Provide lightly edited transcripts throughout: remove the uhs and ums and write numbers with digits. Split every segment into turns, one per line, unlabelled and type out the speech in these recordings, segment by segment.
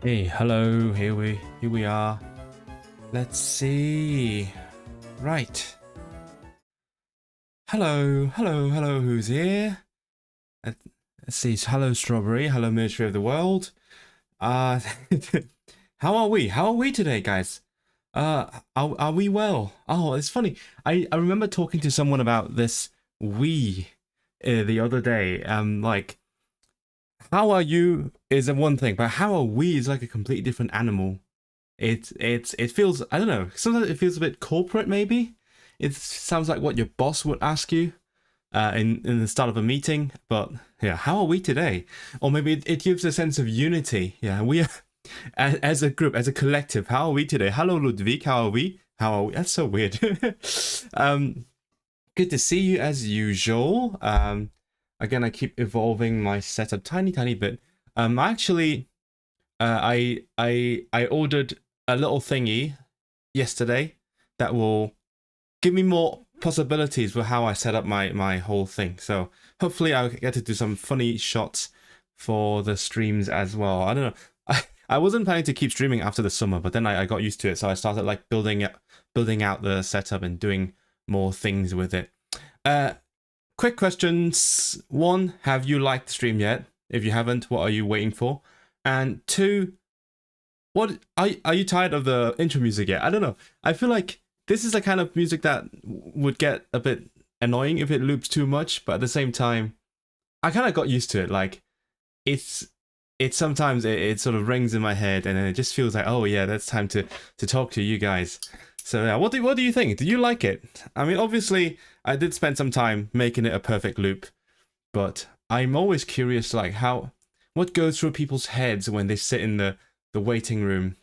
Hey, hello, here we are. Let's see. Right. Hello, who's here? Let- Let's see. Hello, Strawberry. Hello, Military of the World. Uh, how are we? How are we today, guys? Are we well? Oh, it's funny. I remember talking to someone about this we the other day. Like, how are you is a one thing, but how are we is like a completely different animal. It feels, I don't know, sometimes it feels a bit corporate maybe. It sounds like what your boss would ask you in the start of a meeting. But yeah, how are we today? Or maybe it gives a sense of unity. Yeah, we are as a group, as a collective. How are we today? Hello, Ludwig. How are we? How are we? That's so weird. um, Good to see you as usual. Again, I keep evolving my setup tiny bit. Actually, I ordered a little thingy yesterday that will give me more possibilities for how I set up my whole thing. So hopefully I'll get to do some funny shots for the streams as well. I don't know. I wasn't planning to keep streaming after the summer, but then I got used to it, so I started like building out the setup and doing more things with it. Uh, Quick questions. One, have you liked the stream yet? If you haven't, what are you waiting for? And two, what are you tired of the intro music yet? I don't know. I feel like this is the kind of music that would get a bit annoying if it loops too much, but at the same time, I kind of got used to it. Like it's it's sometimes it sort of rings in my head, and then it just feels like, oh yeah, that's time to talk to you guys. So yeah, what do you think? Do you like it? I mean, obviously, I did spend some time making it a perfect loop, but I'm always curious, like what goes through people's heads when they sit in the waiting room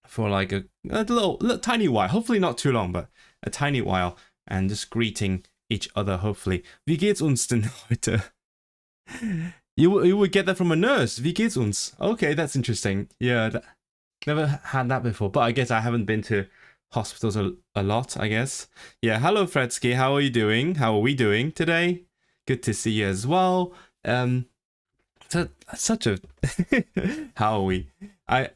for like a little tiny while. Hopefully not too long, but a tiny while, and just greeting each other. Hopefully, wie geht's uns denn heute? You would get that from a nurse. Wie geht's uns? Okay, that's interesting. Yeah, never had that before, but I guess I haven't been to hospitals a lot. I guess. Yeah. Hello, Fredsky. How are you doing? How are we doing today? Good to see you as well. Such a how are we? I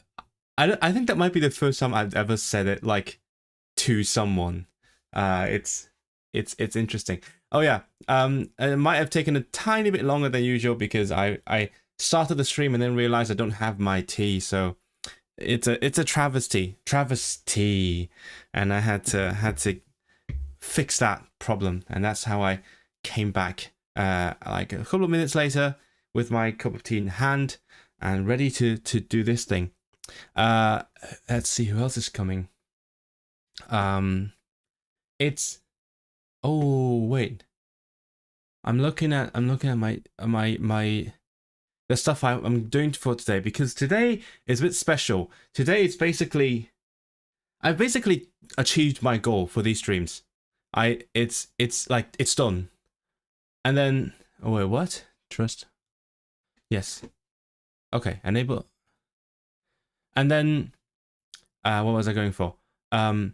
I think that might be the first time I've ever said it like to someone. It's interesting. Oh yeah. It might have taken a tiny bit longer than usual because I started the stream and then realized I don't have my tea, so it's a travesty, and I had to fix that problem, and that's how I came back like a couple of minutes later with my cup of tea in hand and ready to do this thing. Uh, let's see who else is coming. Um, it's oh wait, I'm looking at my the stuff I'm doing for today, because today is a bit special. Today it's basically I've basically achieved my goal for these streams. It's like it's done, and then oh wait, what? Trust? Yes. Okay, enable. And then what was I going for? Um,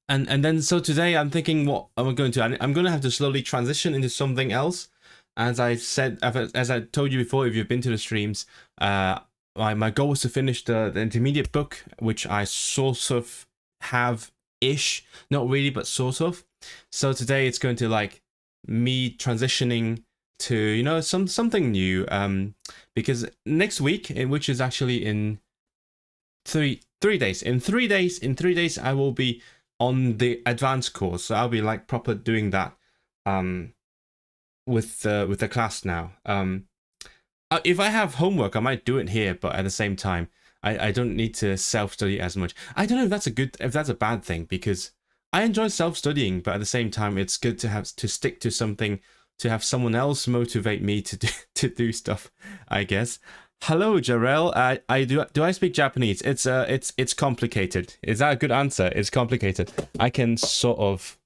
and then so today I'm thinking, what am I going to? I'm going to have to slowly transition into something else. As I said, as I told you before, if you've been to the streams, my goal was to finish the intermediate book, which I sort of have ish, not really, but sort of. So today it's going to like me transitioning to something new. Because next week, which is actually in three days, in 3 days I will be on the advanced course, so I'll be like proper doing that with the class now. If I have homework I might do it here, but at the same time I don't need to self-study as much. I don't know if that's a bad thing, because I enjoy self-studying, but at the same time it's good to have to stick to something, to have someone else motivate me to do stuff, I guess. Hello, Jarell. I do I speak Japanese? It's complicated. Is that a good answer? It's complicated. I can sort of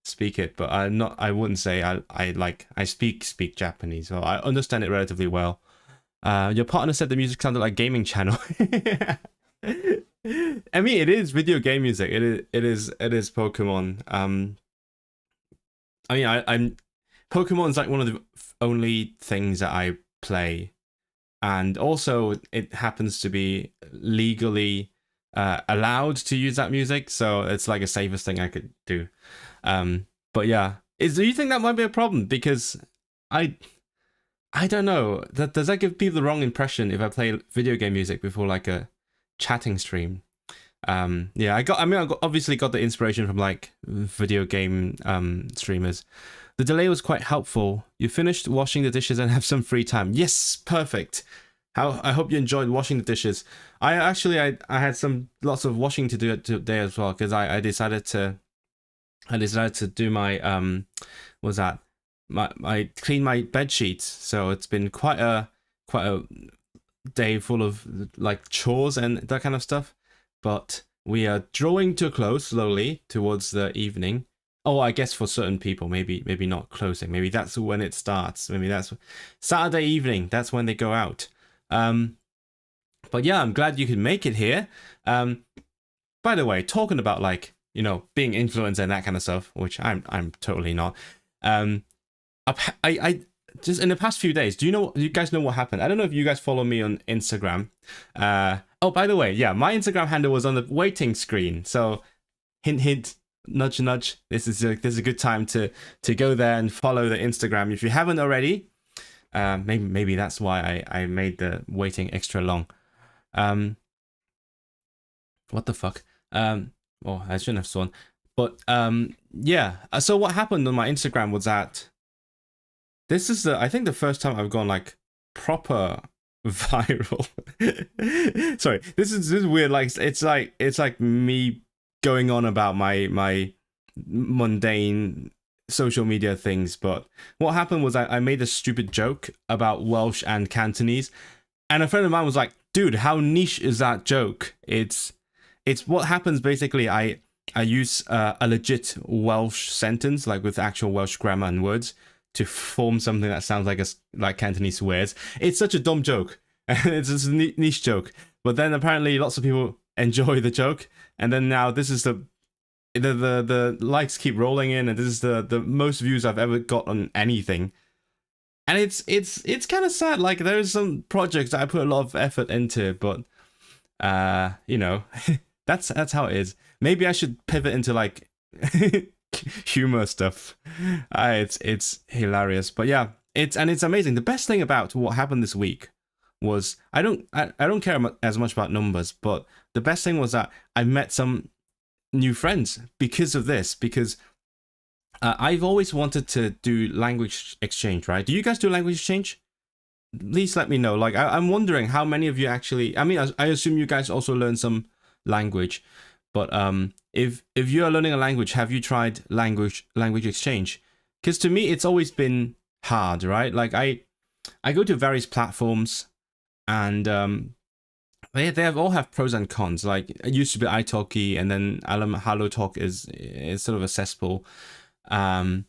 speak it, but I'm not. I wouldn't say I speak Japanese. So I understand it relatively well. Your partner said the music sounded like gaming channel. I mean, it is video game music. It is Pokemon. I mean, I'm Pokemon's like one of the only things that I play and also it happens to be legally allowed to use that music, so it's like a safest thing I could do. But yeah, do you think that might be a problem? Because I I don't know. Does that give people the wrong impression if I play video game music before like a chatting stream? Yeah, obviously got the inspiration from like video game streamers. The delay was quite helpful. You finished washing the dishes and have some free time. Yes, perfect. I hope you enjoyed washing the dishes. I had some lots of washing to do today as well, because I decided to do my what was that, my clean my bed sheets. So it's been quite a day full of like chores and that kind of stuff. But we are drawing to a close slowly towards the evening. Oh, I guess for certain people, maybe not closing. Maybe that's when it starts. Maybe that's Saturday evening. That's when they go out. But yeah, I'm glad you could make it here. By the way, talking about like, you know, being influencer and that kind of stuff, which I'm totally not. I just in the past few days, do you guys know what happened? I don't know if you guys follow me on Instagram. Oh, by the way, yeah, my Instagram handle was on the waiting screen. So hint, hint, nudge, nudge. This is a good time to go there and follow the Instagram if you haven't already. Maybe that's why I made the waiting extra long. What the fuck? Oh, I shouldn't have sworn. But yeah. So what happened on my Instagram was that this is I think the first time I've gone like proper viral. Sorry, this is weird. Like it's like me going on about my mundane social media things. But what happened was I made a stupid joke about Welsh and Cantonese, and a friend of mine was like, "Dude, how niche is that joke?" It's what happens basically. I use a legit Welsh sentence, like with actual Welsh grammar and words, to form something that sounds like Cantonese words. It's such a dumb joke. It's just a niche joke. But then apparently lots of people enjoy the joke, and then now this is the likes keep rolling in, and this is the most views I've ever got on anything. And it's kind of sad. Like there's some projects that I put a lot of effort into, but you know, that's how it is. Maybe I should pivot into like humor stuff. It's hilarious, but yeah, it's amazing. The best thing about what happened this week was I don't care as much about numbers, but the best thing was that I met some new friends because of this. Because I've always wanted to do language exchange, right? Do you guys do language exchange? Please let me know. Like I'm wondering how many of you actually. I mean, I assume you guys also learn some language, but if you are learning a language, have you tried language exchange? Because to me, it's always been hard, right? Like I go to various platforms, and they all have pros and cons. Like it used to be italki, and then HelloTalk is sort of a cesspool, and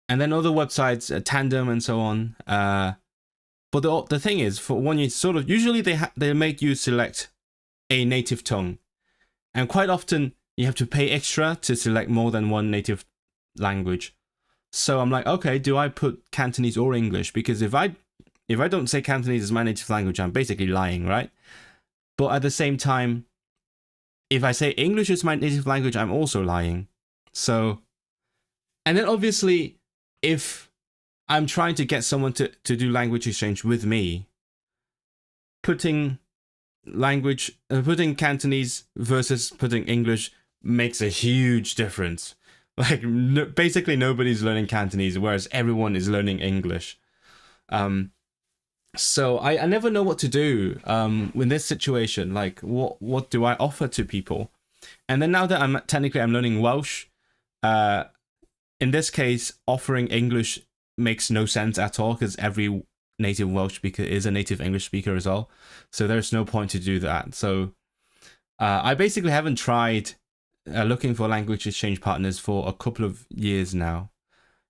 then other websites, Tandem and so on. But the thing is, for one, you sort of usually they make you select a native tongue, and quite often you have to pay extra to select more than one native language. So I'm like, okay, do I put Cantonese or English? Because if I don't say Cantonese is my native language, I'm basically lying, right? But at the same time, if I say English is my native language, I'm also lying. So, and then obviously, if I'm trying to get someone to do language exchange with me, putting Cantonese versus putting English makes a huge difference. Like basically nobody's learning Cantonese, whereas everyone is learning English. So I never know what to do in this situation. Like what do I offer to people? And then now that I'm learning Welsh, in this case, offering English makes no sense at all, because every native Welsh speaker is a native English speaker as well. So there's no point to do that. So I basically haven't tried looking for language exchange partners for a couple of years now.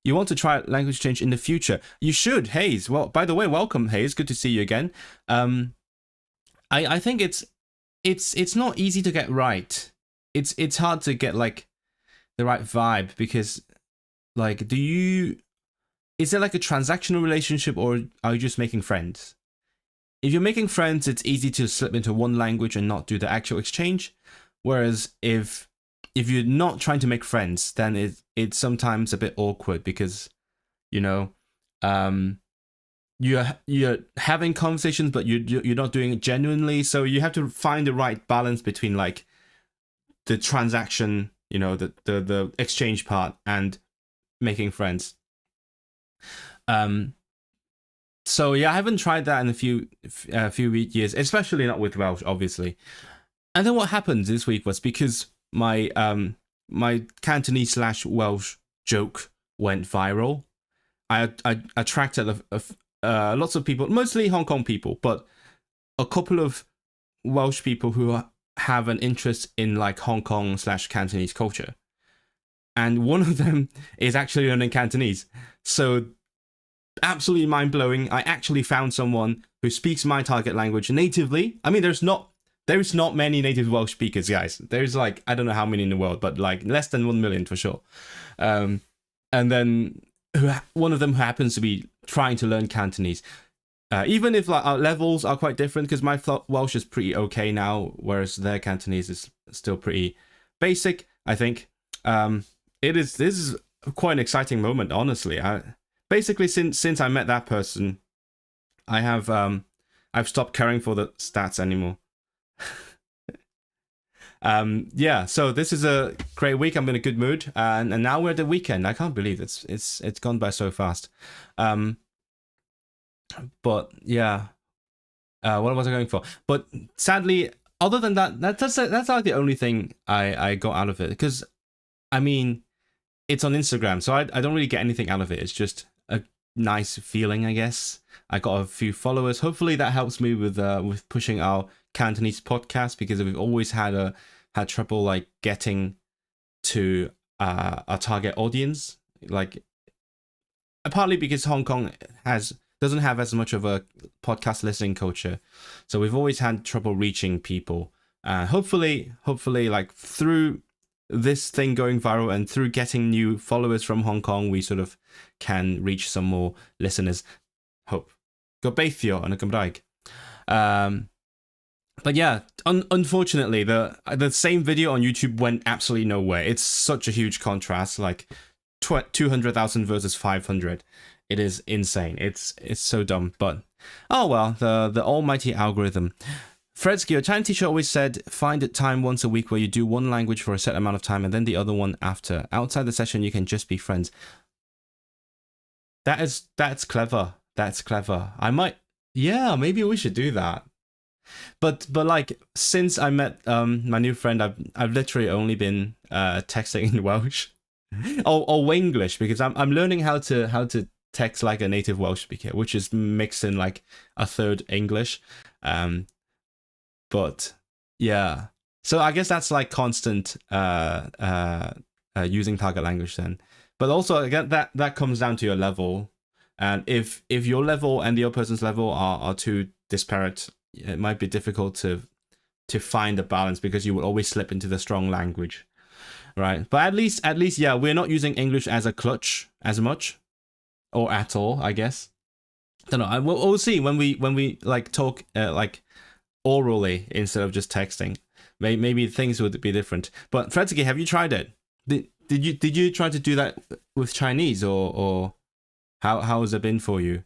You want to try language exchange in the future? You should, Hayes. Well, by the way, welcome, Hayes. Good to see you again. I think it's not easy to get right. It's hard to get like the right vibe, because like is there like a transactional relationship, or are you just making friends? if you're making friends, it's easy to slip into one language and not do the actual exchange. Whereas if you're not trying to make friends, then it's sometimes a bit awkward because, you know, you're having conversations, but you're not doing it genuinely. So you have to find the right balance between like the transaction, you know, the exchange part and making friends. So yeah, I haven't tried that in a few years, especially not with Welsh, obviously. And then what happened this week was because my my Cantonese / Welsh joke went viral. I attracted lots of people, mostly Hong Kong people, but a couple of Welsh people who have an interest in like Hong Kong / Cantonese culture. And one of them is actually learning Cantonese. So absolutely mind-blowing. I actually found someone who speaks my target language natively. I mean, there's not many native Welsh speakers, guys. There's like, I don't know how many in the world, but like less than 1 million for sure. And then one of them who happens to be trying to learn Cantonese. Even if like our levels are quite different, because my Welsh is pretty okay now, whereas their Cantonese is still pretty basic, I think. This is quite an exciting moment, honestly. Basically, since I met that person, I have I've stopped caring for the stats anymore. Yeah, so this is a great week. I'm in a good mood, and now we're at the weekend. I can't believe it's gone by so fast. But yeah, what was I going for? But sadly, other than that, that's like the only thing I got out of it. Because I mean, it's on Instagram, so I don't really get anything out of it. It's just a nice feeling, I guess. I got a few followers. Hopefully that helps me with pushing our Cantonese podcast, because we've always had trouble like getting to our target audience. Like partly because Hong Kong doesn't have as much of a podcast listening culture, so we've always had trouble reaching people. Hopefully, like through this thing going viral and through getting new followers from Hong Kong, we sort of can reach some more listeners. Hope. Gobeithio yn y Gymraeg. But yeah, unfortunately, the same video on YouTube went absolutely nowhere. It's such a huge contrast, like 200,000 versus 500. It is insane. It's so dumb, but oh well, the almighty algorithm. Fredsky, your Chinese teacher always said, find a time once a week where you do one language for a set amount of time and then the other one after. Outside the session, you can just be friends. That's clever. That's clever. Yeah, maybe we should do that. But like, since I met my new friend, I've literally only been texting in Welsh or Wenglish, because I'm learning how to text like a native Welsh speaker, which is mixed in like a third English. But yeah, so I guess that's like constant using target language then. But also again, that comes down to your level, and if your level and the other person's level are too disparate, it might be difficult to find a balance, because you will always slip into the strong language, right? But at least yeah, we're not using English as a crutch as much, or at all, I guess. I don't know. We'll see when we like talk like orally instead of just texting. Maybe things would be different. But Fredsky, have you tried it? Did you try to do that with Chinese, or how has it been for you?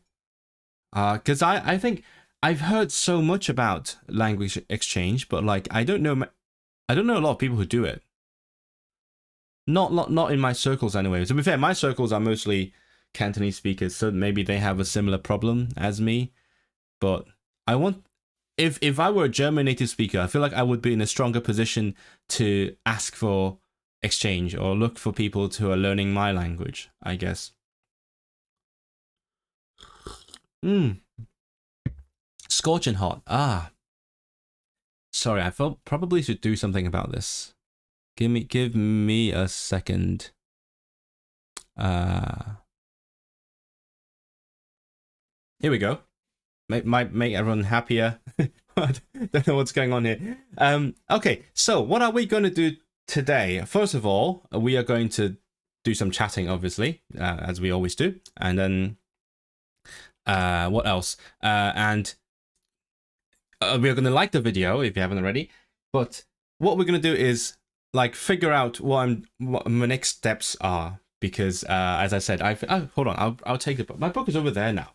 Because I think I've heard so much about language exchange, but like I don't know a lot of people who do it. Not in my circles anyway. To be fair, my circles are mostly Cantonese speakers, so maybe they have a similar problem as me. But I want, if I were a German native speaker, I feel like I would be in a stronger position to ask for exchange or look for people who are learning my language, I guess. Scorching hot. Sorry, I probably should do something about this. Give me a second. Here we go. Might make everyone happier. Don't know what's going on here. Okay, so what are we going to do today? First of all, we are going to do some chatting, obviously, as we always do. And then, what else? And we're going to like the video if you haven't already. But what we're going to do is like figure out what my next steps are, because as I said, hold on, I'll take the book. My book is over there now.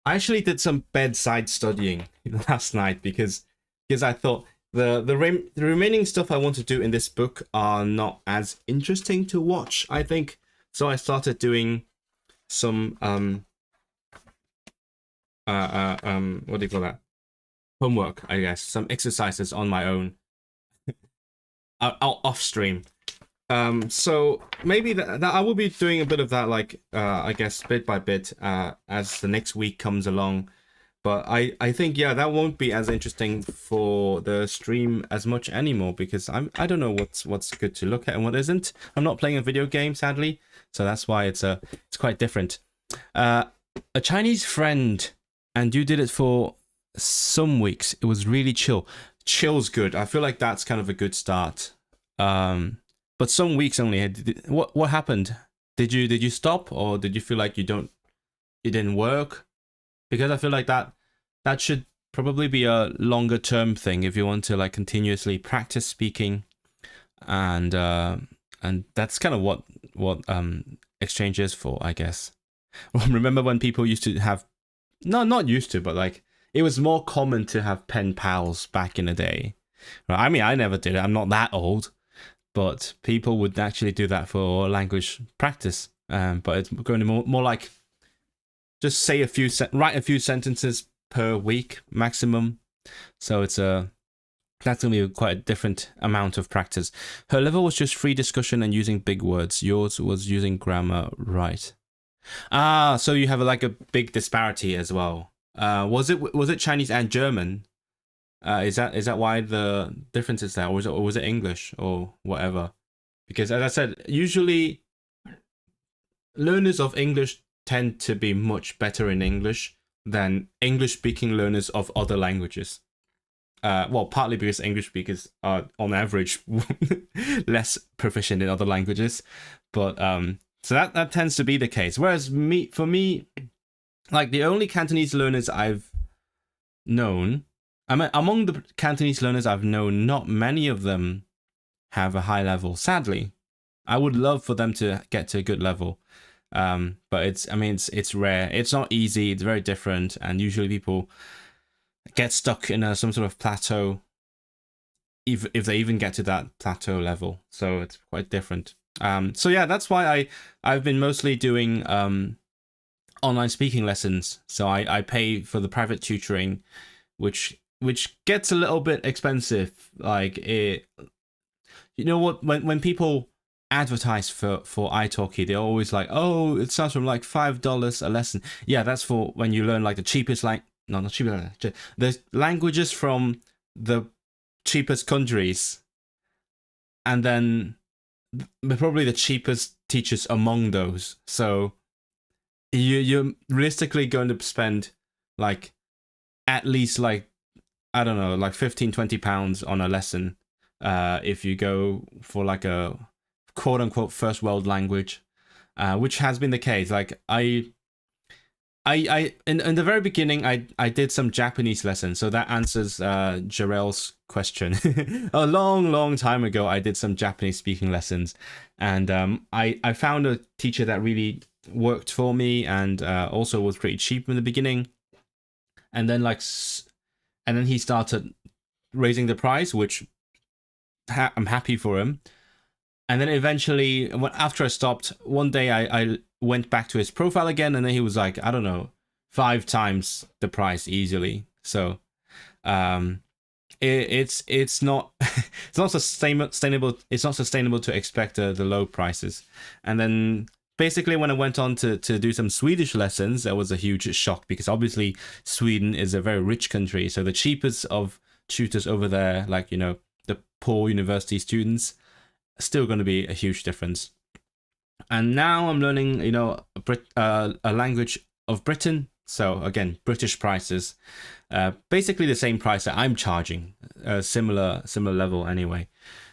I actually did some bedside studying last night because I thought the remaining stuff I want to do in this book are not as interesting to watch, I think. So I started doing some what do you call that? Homework, I guess, some exercises on my own, off stream. So maybe that I will be doing a bit of that, like I guess bit by bit, as the next week comes along. But I think, yeah, that won't be as interesting for the stream as much anymore, because I don't know what's good to look at and what isn't. I'm not playing a video game, sadly, so that's why it's quite different. A Chinese friend, and you did it for some weeks. It was really chill. Chill's good. I feel like that's kind of a good start. But some weeks only. What happened? Did you stop, or did you feel like it didn't work? Because I feel like that should probably be a longer term thing if you want to like continuously practice speaking, and that's kind of what exchange is for, I guess. Remember when people used to have, no, not used to, but like it was more common to have pen pals back in the day. Right? I mean, I never did it. I'm not that old, but people would actually do that for language practice. But it's going to more like just say write a few sentences per week maximum. So that's gonna be quite a different amount of practice. Her level was just free discussion and using big words. Yours was using grammar, right? Ah, so you have like a big disparity as well. Was it Chinese and German? Is that why the difference is there, or was it English or whatever? Because as I said, usually learners of English tend to be much better in English than English-speaking learners of other languages. Well, partly because English speakers are, on average, less proficient in other languages, but so that tends to be the case. Whereas for me, like the only Cantonese learners I've known, I mean, among the Cantonese learners I've known, not many of them have a high level. Sadly, I would love for them to get to a good level. But it's rare. It's not easy. It's very different, and usually people get stuck in some sort of plateau, if they even get to that plateau level. So it's quite different. So yeah, that's why I've been mostly doing online speaking lessons. So I pay for the private tutoring, which gets a little bit expensive. Like it, you know what, when people advertise for italki, they're always like, oh, it starts from like $5 a lesson. Yeah, that's for when you learn like the cheapest, like not cheapest, the languages from the cheapest countries, and then probably the cheapest teachers among those. So you're realistically going to spend like at least like, I don't know, like 15-20 pounds on a lesson if you go for like a quote unquote first world language, which has been the case. Like I in the very beginning, I did some Japanese lessons, so that answers Jarell's question. A long time ago, I did some Japanese speaking lessons, and I found a teacher that really worked for me, and also was pretty cheap in the beginning, and then he started raising the price, which I'm happy for him. And then eventually, after I stopped, one day I went back to his profile again, and then he was like, I don't know, 5 times the price easily. So it's not it's not sustainable. It's not sustainable to expect the low prices. And then basically, when I went on to do some Swedish lessons, that was a huge shock, because obviously Sweden is a very rich country. So the cheapest of tutors over there, like, you know, the poor university students, still going to be a huge difference. And now I'm learning, you know, a language of Britain. So again, British prices, basically the same price that I'm charging, similar level anyway.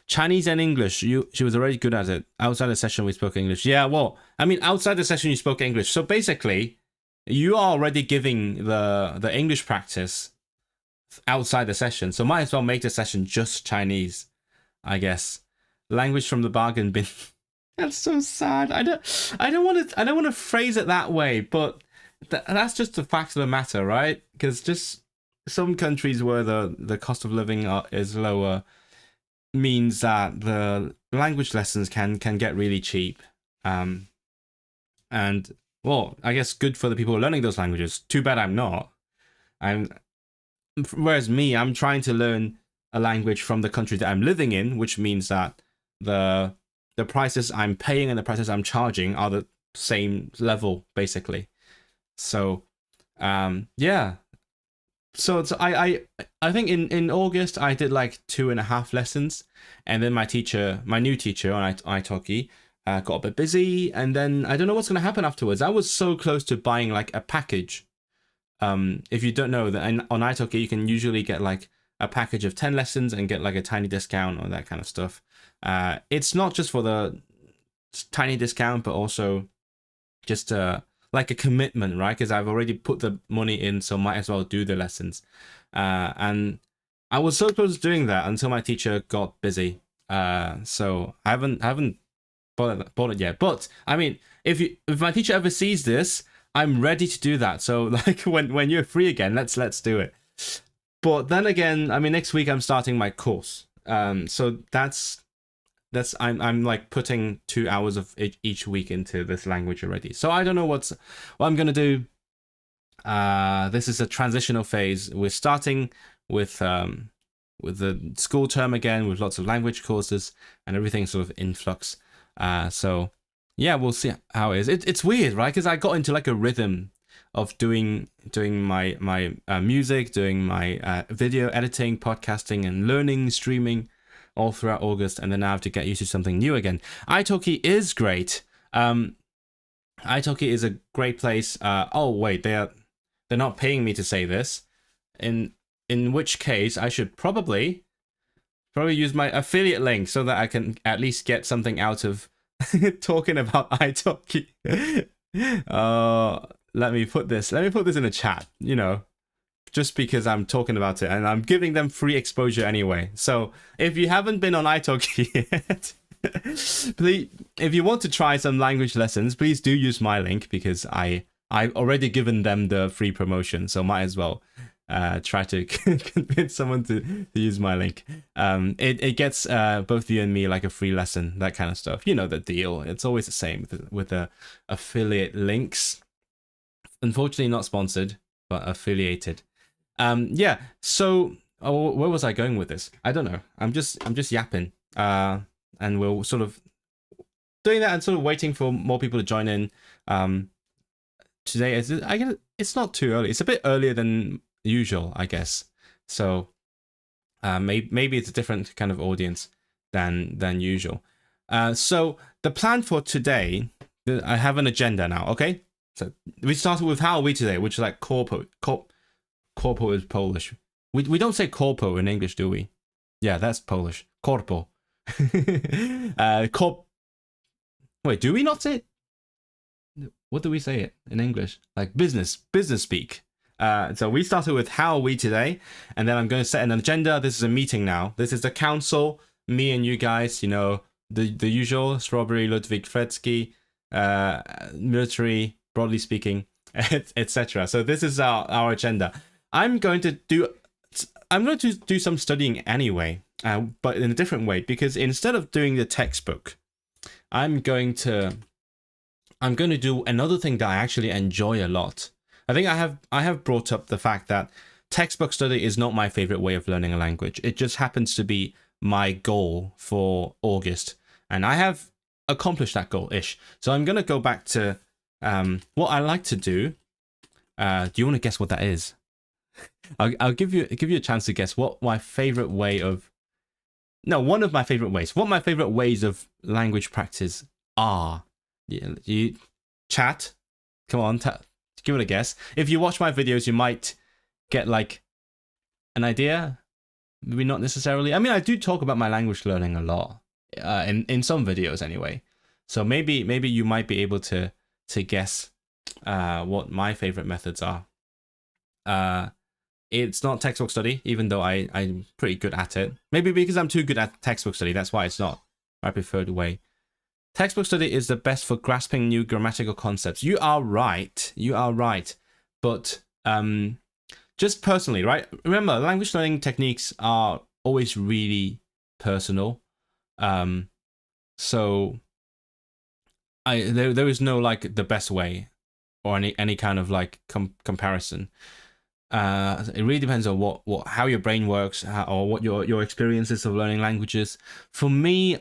Chinese and English. She was already good at it. Outside the session, we spoke English. Yeah, well, I mean, outside the session, you spoke English. So basically, you are already giving the English practice outside the session. So might as well make the session just Chinese, I guess. Language from the bargain bin. That's so sad. I don't want to phrase it that way, but that's just the fact of the matter, right? Because just some countries where the cost of living is lower means that the language lessons can get really cheap. And well, I guess good for the people learning those languages. Too bad I'm not. Whereas me, I'm trying to learn a language from the country that I'm living in, which means that the prices I'm paying and the prices I'm charging are the same level, basically. So, yeah. So it's, I think in August I did like 2.5 lessons, and then my new teacher on italki got a bit busy, and then I don't know what's going to happen afterwards. I was so close to buying like a package. If you don't know that on italki you can usually get like a package of 10 lessons and get like a tiny discount or that kind of stuff. It's not just for the tiny discount, but also just like a commitment, right? Because I've already put the money in, so might as well do the lessons. And I was so close to doing that until my teacher got busy. So I haven't bought it yet. But I mean, if my teacher ever sees this, I'm ready to do that. So like when you're free again, let's do it. But then again, I mean, next week I'm starting my course. So that's I'm like putting 2 hours of each week into this language already. So I don't know what I'm gonna do. This is a transitional phase. We're starting with the school term again, with lots of language courses and everything sort of in flux. So yeah, we'll see how it is. It's weird, right? Because I got into like a rhythm of doing my music, doing my video editing, podcasting, and learning, streaming all throughout August, and then I have to get used to something new again. italki is great. italki is a great place. Oh wait, they're not paying me to say this. In which case, I should probably use my affiliate link so that I can at least get something out of talking about italki. Let me put this in a chat. You know, just because I'm talking about it and I'm giving them free exposure anyway. So if you haven't been on italki yet, please, if you want to try some language lessons, please do use my link, because I've already given them the free promotion. So might as well try to convince someone to use my link. It gets both you and me like a free lesson, that kind of stuff. You know the deal. It's always the same with the affiliate links. Unfortunately, not sponsored, but affiliated. Yeah. So, where was I going with this? I don't know. I'm just yapping. And we're sort of doing that and sort of waiting for more people to join in. Today it's not too early. It's a bit earlier than usual, I guess. So, maybe it's a different kind of audience than usual. So the plan for today, I have an agenda now. Okay. So we started with how are we today, which is like corpo. Corpo is Polish. We don't say corpo in English, do we? Yeah, that's Polish. Corpo. Wait, do we not say it? What do we say it in English? Like business speak. So we started with how are we today, and then I'm going to set an agenda. This is a meeting now. This is the council, me and you guys. You know, the usual Strawberry, Ludwig, Fredsky, military, broadly speaking, etc. So this is our agenda. I'm going to do some studying anyway, but in a different way, because instead of doing the textbook, I'm going to do another thing that I actually enjoy a lot. I think I have brought up the fact that textbook study is not my favorite way of learning a language. It just happens to be my goal for August, and I have accomplished that goal-ish. So I'm going to go back to what I like to do. Do you want to guess what that is? I'll give you a chance to guess what my favorite way of... No, one of my favorite ways. What my favorite ways of language practice are. Yeah, you chat. Come on, give it a guess. If you watch my videos, you might get like an idea. maybe not necessarily. I mean, I do talk about my language learning a lot, in some videos anyway. So maybe you might be able to guess what my favorite methods are. It's not textbook study, even though I'm pretty good at it. Maybe because I'm too good at textbook study, that's why it's not my preferred way. Textbook study is the best for grasping new grammatical concepts. You are right. You are right. But just personally, right? Remember, language learning techniques are always really personal. So there is no like the best way or any kind of like comparison. It really depends on how your brain works, or what your experiences of learning languages. For me,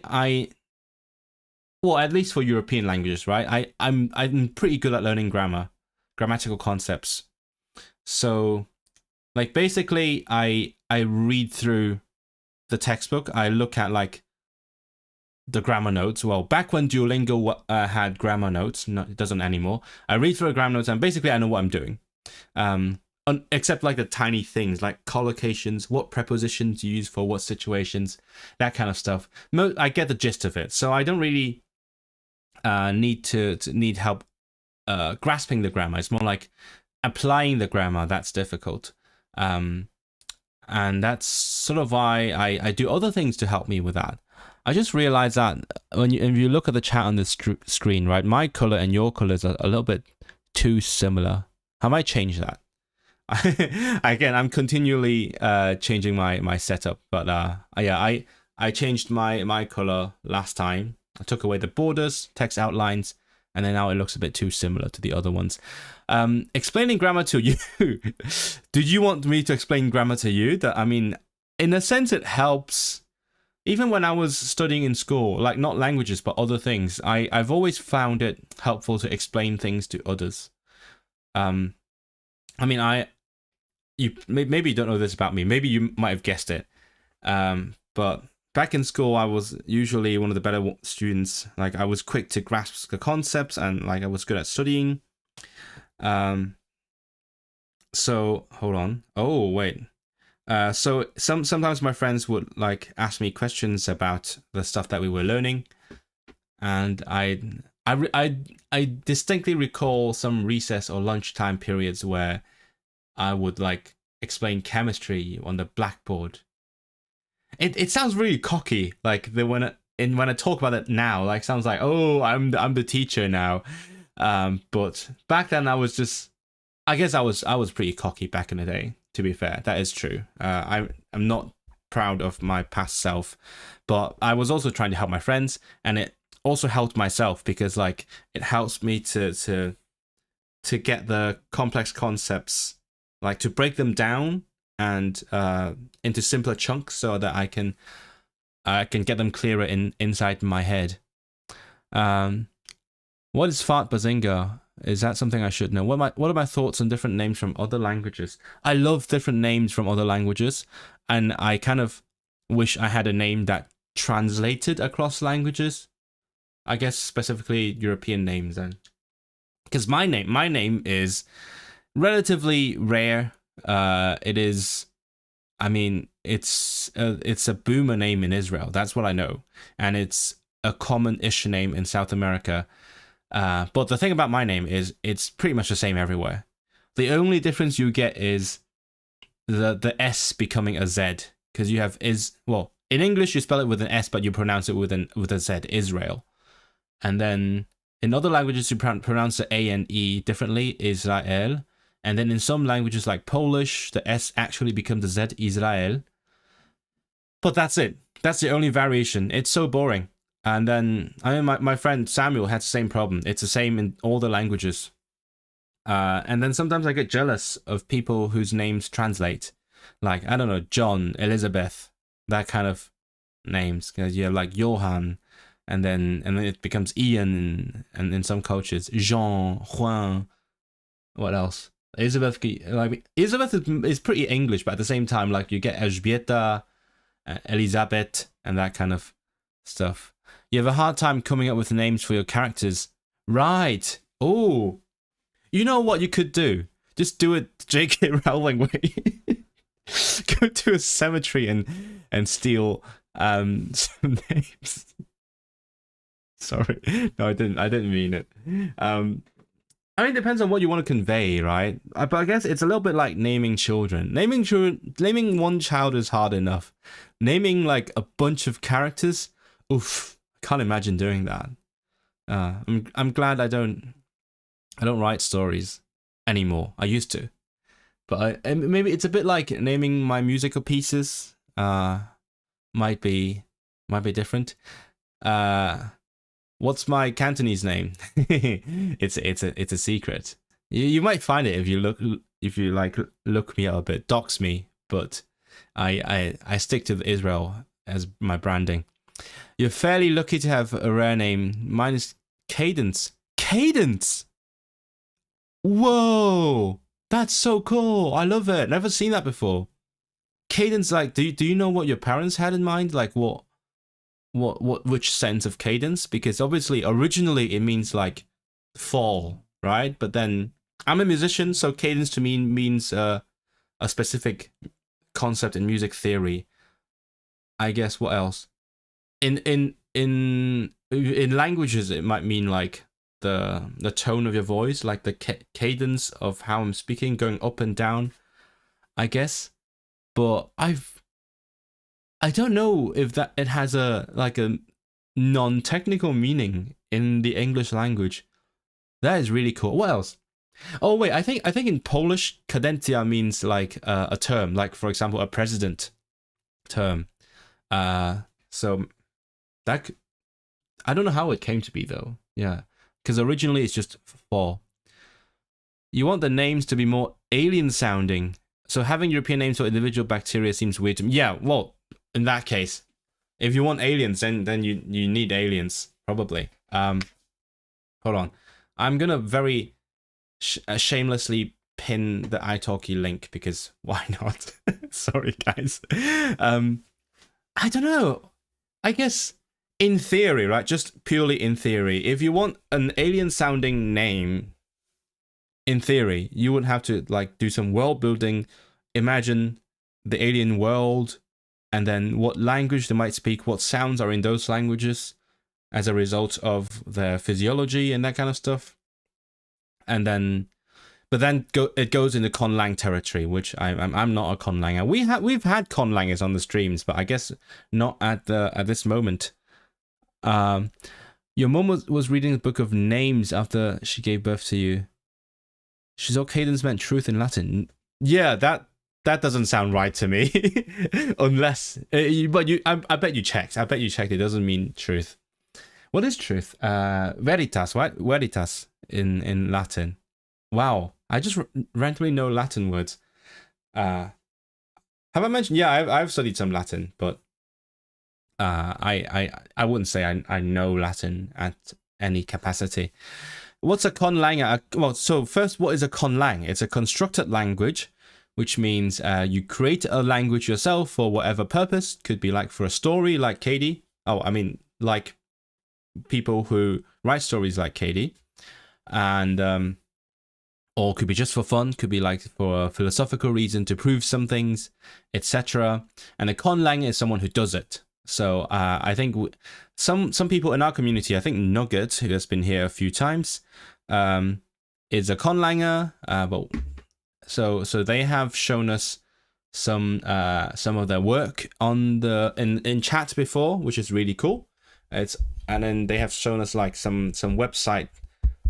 well, at least for European languages, right? I'm pretty good at learning grammatical concepts. So, like basically, I read through the textbook. I look at like the grammar notes. Well, back when Duolingo had grammar notes, no, it doesn't anymore. I read through the grammar notes, and basically I know what I'm doing. Except like the tiny things like collocations, what prepositions you use for what situations, that kind of stuff. I get the gist of it, so I don't really need help grasping the grammar. It's more like applying the grammar that's difficult, and that's sort of why I do other things to help me with that. I just realized that if you look at the chat on the screen, right, my color and your colors are a little bit too similar. I might change that. Again, I'm continually changing my setup, but yeah, I changed my color last time. I took away the borders, text outlines, and then now it looks a bit too similar to the other ones. Explaining grammar to you. Did you want me to explain grammar to you? That, I mean, in a sense, it helps. Even when I was studying in school, like not languages, but other things, I've always found it helpful to explain things to others. I mean, you maybe don't know this about me. Maybe you might have guessed it. But back in school, I was usually one of the better students. Like, I was quick to grasp the concepts, and like I was good at studying. So hold on. Oh wait. So sometimes my friends would like ask me questions about the stuff that we were learning, and I distinctly recall some recess or lunchtime periods where I would like explain chemistry on the blackboard. It sounds really cocky, like when I talk about it now, like sounds like, oh, I'm the teacher now. But back then I guess I was pretty cocky back in the day. To be fair, that is true. I'm not proud of my past self, but I was also trying to help my friends, and it also helped myself because like it helps me to get the complex concepts, like to break them down and into simpler chunks so that I can get them clearer inside my head. What is fart bazinga? Is that something I should know? What are my thoughts on different names from other languages? I love different names from other languages, and I kind of wish I had a name that translated across languages. I guess specifically European names, and because my name is relatively rare. It is, I mean, it's a boomer name in Israel. That's what I know, and it's a common-ish name in South America. But the thing about my name is it's pretty much the same everywhere. The only difference you get is the S becoming a Z, because you have well, in English you spell it with an S, but you pronounce it with a Z, Israel. And then in other languages you pronounce the A and E differently, Israel. And then in some languages like Polish, the S actually becomes the Z, Israel. But that's it. That's the only variation. It's so boring. And then, I mean, my friend Samuel had the same problem. It's the same in all the languages. And then sometimes I get jealous of people whose names translate. Like, I don't know, John, Elizabeth, that kind of names. Because you have like Johann, and then it becomes Ian, and in some cultures, Jean, Juan, what else? Elizabeth is pretty English, but at the same time, like you get Elżbieta, Elizabeth, and that kind of stuff. You have a hard time coming up with names for your characters. Right. Oh. You know what you could do? Just do it J.K. Rowling way. Go to a cemetery and steal some names. Sorry, no, I didn't mean it. I mean, it depends on what you want to convey, right? But I guess it's a little bit like naming children. Naming one child is hard enough. Naming like a bunch of characters, oof, I can't imagine doing that. I'm glad I don't write stories anymore. I used to, but maybe it's a bit like naming my musical pieces. Might be different. What's my Cantonese name? it's a secret. You might find it if you look me up a bit, dox me, but I stick to the Israel as my branding. You're fairly lucky to have a rare name. Mine is Cadence. Cadence. Whoa, that's so cool. I love it. Never seen that before. Cadence, like, do you know what your parents had in mind? Like which sense of cadence? Because obviously originally it means like fall, right? But then I'm a musician, so cadence to me means a specific concept in music theory. I guess what else? In languages it might mean like the tone of your voice, like the cadence of how I'm speaking, going up and down, I guess. But I don't know if that it has a non-technical meaning in the English language. That is really cool. What else? Oh wait, I think in Polish, kadencja means like a term, like for example a president term. So that I don't know how it came to be though. Yeah, because originally it's just for. You want the names to be more alien sounding. So having European names for individual bacteria seems weird to me. Yeah, well, in that case, if you want aliens, then you need aliens probably. Hold on, I'm gonna very shamelessly pin the italki link because why not? Sorry guys. I don't know. I guess in theory, right? Just purely in theory, if you want an alien sounding name, in theory, you would have to like do some world building, imagine the alien world, and then what language they might speak, what sounds are in those languages as a result of their physiology and that kind of stuff. And then, but then it goes into conlang territory, which I'm not a conlanger. We've had conlangers on the streams, but I guess not at this moment. Your mum was reading the book of names after she gave birth to you. She thought cadence meant truth in Latin. Yeah, that doesn't sound right to me. Unless, but I bet you checked. I bet you checked. It doesn't mean truth. What is truth? Veritas, right? Veritas in Latin. Wow, I just randomly know Latin words. Have I mentioned? Yeah, I've studied some Latin, but I wouldn't say I know Latin at any capacity. What's a conlanger? Well, so first, what is a conlang? It's a constructed language, which means you create a language yourself for whatever purpose. Could be like for a story, like Katie. Oh, I mean, like people who write stories like Katie. And or could be just for fun, could be like for a philosophical reason to prove some things, etc. And a conlang is someone who does it. So I think some people in our community, I think Nugget, who has been here a few times, is a conlanger. But so they have shown us some of their work on in chat before, which is really cool. And then they have shown us like some website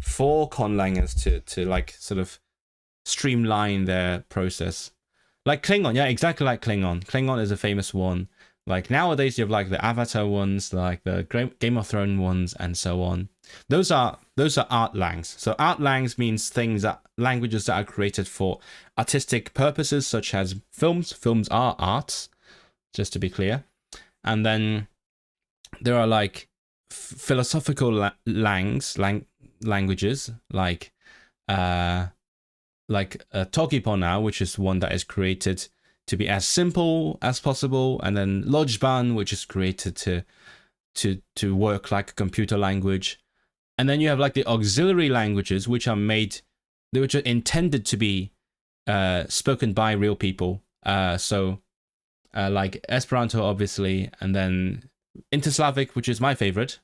for conlangers to like sort of streamline their process. Like Klingon, yeah, exactly like Klingon. Klingon is a famous one. Like nowadays you have like the Avatar ones, like the Game of Thrones ones, and so on. Those are art langs. So art langs means languages that are created for artistic purposes, such as films. Films are arts, just to be clear. And then there are like philosophical languages, like Tokipona, which is one that is created to be as simple as possible, and then Lojban, which is created to work like a computer language. And then you have like the auxiliary languages, which are intended to be spoken by real people, Like Esperanto, obviously, and then Interslavic, which is my favorite.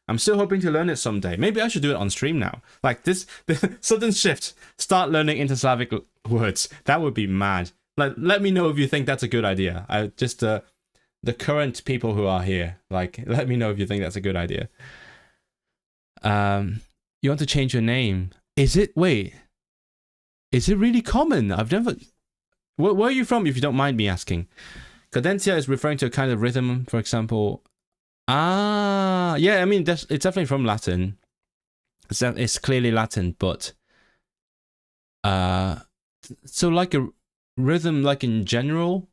I'm still hoping to learn it someday. Maybe I should do it on stream now. Like this, the sudden shift. Start learning Interslavic words. That would be mad. Like, let me know if you think that's a good idea. The current people who are here, like, let me know if you think that's a good idea. You want to change your name? Is it? Wait. Is it really common? I've never. Where are you from, if you don't mind me asking? Cadencia is referring to a kind of rhythm, for example. Ah, yeah, I mean, it's definitely from Latin. It's clearly Latin, but so like a rhythm, like in general,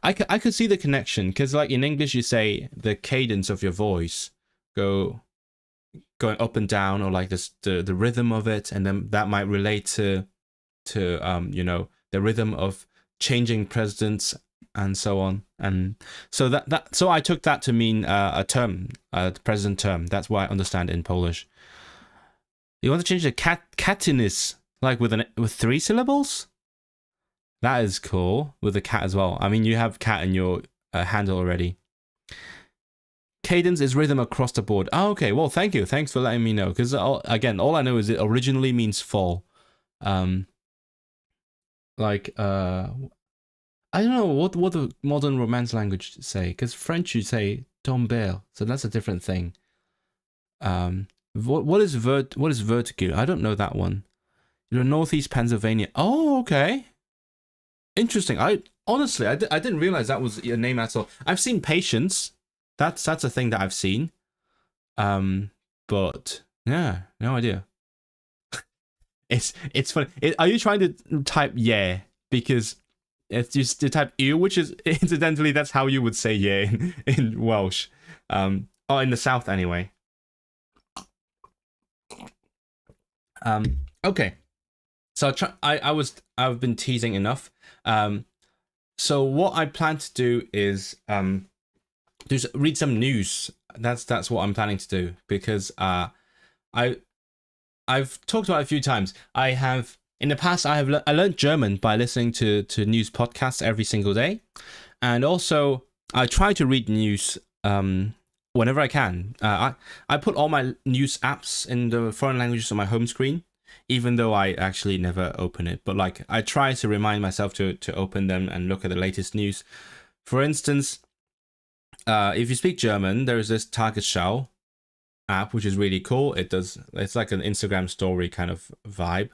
I could see the connection, because like in English you say the cadence of your voice going up and down, or like this the rhythm of it, and then that might relate to you know, the rhythm of changing presidents and so on. And so so I took that to mean a term, the present term. That's what I understand in Polish. You want to change the catinis, like with 3 syllables? That is cool, with the cat as well. I mean, you have cat in your handle already. Cadence is rhythm across the board. Oh, okay. Well, thank you. Thanks for letting me know. Because again, all I know is it originally means fall. I don't know what the modern Romance language say, because French you say tomber, so that's a different thing. What is vertigo? I don't know that one. You're northeast Pennsylvania. Oh, okay. Interesting. I didn't realize that was your name at all. I've seen Patience. That's a thing that I've seen. But yeah, no idea. It's funny. Are you trying to type yeah? Because it's just to type ew, which is incidentally that's how you would say yeah in Welsh, or in the South anyway. Okay, so I've been teasing enough. So what I plan to do is just read some news. That's what I'm planning to do, because I've talked about it a few times. In the past, I learned German by listening to news podcasts every single day, and also I try to read news whenever I can. I put all my news apps in the foreign languages on my home screen, even though I actually never open it. But like, I try to remind myself to open them and look at the latest news. For instance, if you speak German, there is this Tagesschau app, which is really cool. It's like an Instagram story kind of vibe.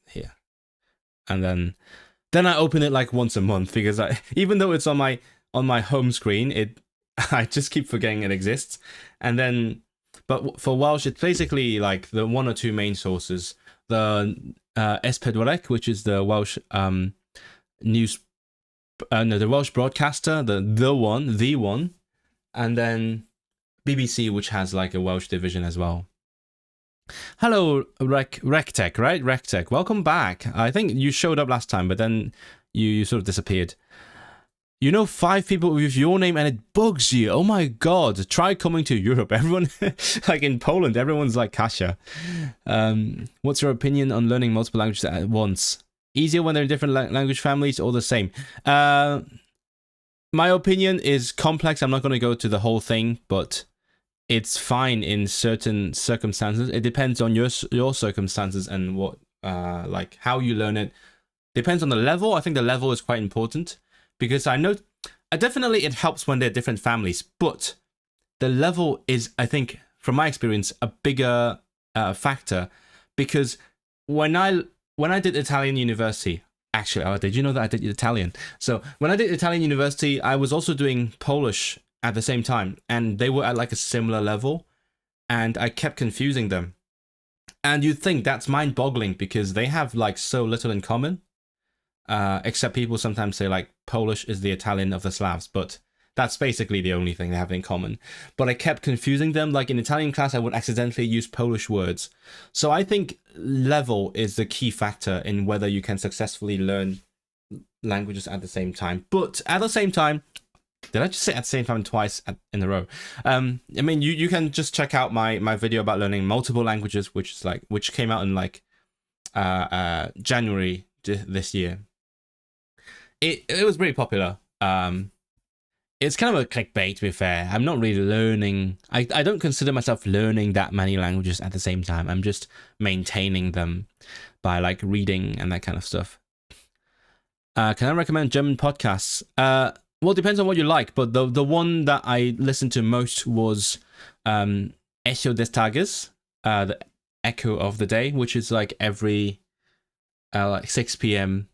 Here, and then I open it like once a month, because even though it's on my home screen, I just keep forgetting it exists. And then, but for Welsh, it's basically like the 1 or 2 main sources: the S4C, which is the Welsh news, the Welsh broadcaster, the one, and then BBC, which has like a Welsh division as well. Hello, Rectech, right? Rectech, welcome back. I think you showed up last time, but then you sort of disappeared. You know 5 people with your name and it bugs you. Oh my god, try coming to Europe. Everyone, like in Poland, everyone's like Kasia. What's your opinion on learning multiple languages at once? Easier when they're in different language families, or the same? My opinion is complex. I'm not going to go to the whole thing, but it's fine in certain circumstances. It depends on your circumstances and what, like how you learn it. Depends on the level. I think the level is quite important, because I know, definitely it helps when they're different families, but the level is, I think, from my experience, a bigger factor, because when I did Italian university, actually, did you know that I did Italian? So when I did Italian university, I was also doing Polish at the same time, and they were at like a similar level, and I kept confusing them. And you'd think that's mind-boggling, because they have like so little in common, except people sometimes say like Polish is the Italian of the Slavs, but that's basically the only thing they have in common. But I kept confusing them. Like in Italian class, I would accidentally use Polish words. So I think level is the key factor in whether you can successfully learn languages at the same time. But at the same time, did I just say at the same time twice in a row? I mean, you can just check out my video about learning multiple languages, which came out in like January this year.
it was pretty popular. It's kind of a clickbait, to be fair. I'm not really learning. I don't consider myself learning that many languages at the same time. I'm just maintaining them by like reading and that kind of stuff. Can I recommend German podcasts? Well, it depends on what you like, but the one that I listened to most was Echo des Tages, the Echo of the Day, which is like every like 6 p.m.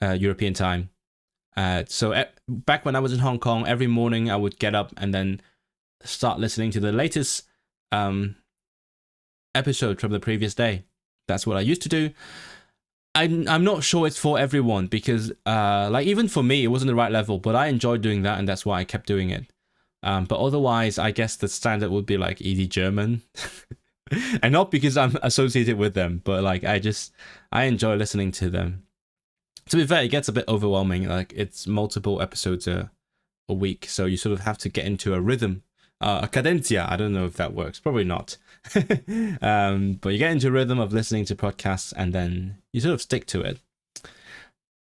European time. So back when I was in Hong Kong, every morning I would get up and then start listening to the latest episode from the previous day. That's what I used to do. I'm not sure it's for everyone because like even for me it wasn't the right level, but I enjoyed doing that and that's why I kept doing it. But otherwise I guess the standard would be like Easy German. And not because I'm associated with them, but like I enjoy listening to them. To be fair, it gets a bit overwhelming. Like it's multiple episodes a week, so you sort of have to get into a rhythm, a cadencia. I don't know if that works. Probably not. But you get into a rhythm of listening to podcasts, and then you sort of stick to it.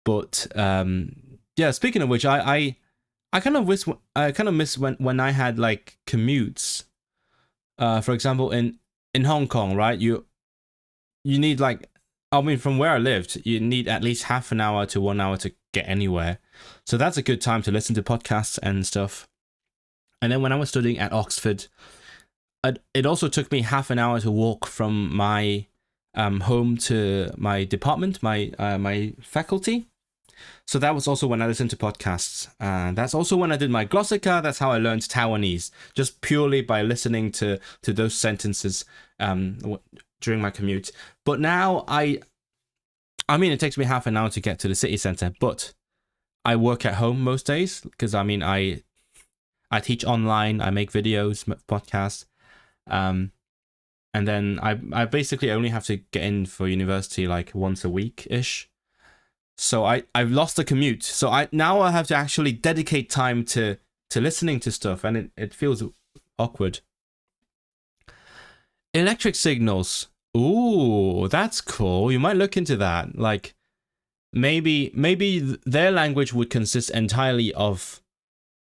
But yeah, speaking of which, I kind of miss when I had like commutes. For example, in Hong Kong, right? You need like. I mean, from where I lived, you need at least half an hour to 1 hour to get anywhere. So that's a good time to listen to podcasts and stuff. And then when I was studying at Oxford, it also took me half an hour to walk from my home to my department, my faculty. So that was also when I listened to podcasts. And that's also when I did my Glossica. That's how I learned Taiwanese, just purely by listening to those sentences during my commute. But now I mean it takes me half an hour to get to the city center, but I work at home most days because I mean I teach online, I make videos, podcasts, and then I basically only have to get in for university like once a week ish. So I've lost the commute. So I have to actually dedicate time to listening to stuff, and it feels awkward. Electric signals. Ooh, that's cool. You might look into that. Like, maybe their language would consist entirely of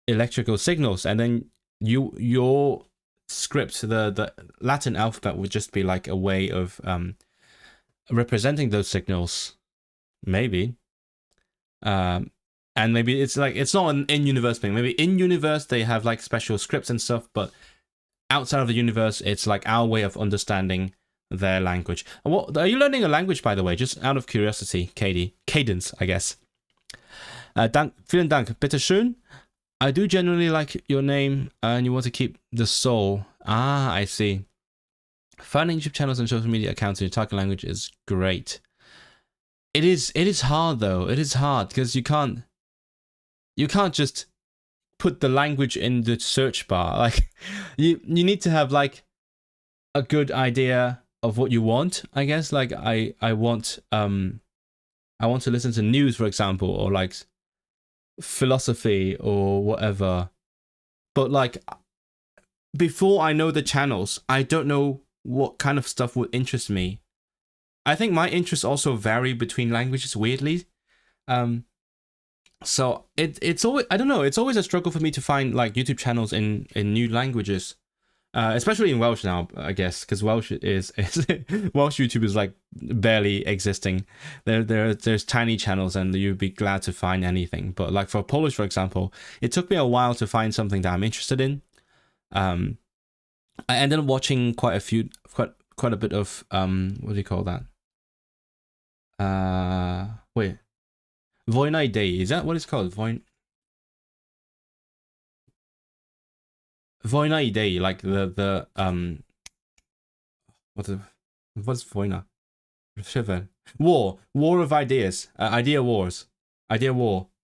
electrical signals, and then your script, the Latin alphabet, would just be like a way of representing those signals. Maybe. And maybe it's like it's not an in-universe thing. Maybe in universe they have like special scripts and stuff, but outside of the universe, it's like our way of understanding their language. And what are you learning a language, by the way? Just out of curiosity, Katie. Cadence, I guess. Vielen Dank. Bitte schön. I do genuinely like your name, and you want to keep the soul. Ah, I see. Finding YouTube channels and social media accounts in your target language is great. It is hard though. It is hard because you can't just put the language in the search bar. Like you need to have like a good idea of what you want, I guess. Like I want to listen to news, for example, or like philosophy or whatever. But like before I know the channels, I don't know what kind of stuff would interest me. I think my interests also vary between languages weirdly. So it's always, I don't know, it's always a struggle for me to find like YouTube channels in new languages. Especially in Welsh now, I guess, because Welsh is Welsh YouTube is like barely existing. There's tiny channels, and you'd be glad to find anything. But like for Polish, for example, it took me a while to find something that I'm interested in. I ended up watching quite a bit of what do you call that? Wait, Wojna Day, is that what it's called? Wojna Day, like the what's Wojna? Shiver. War of ideas, idea war.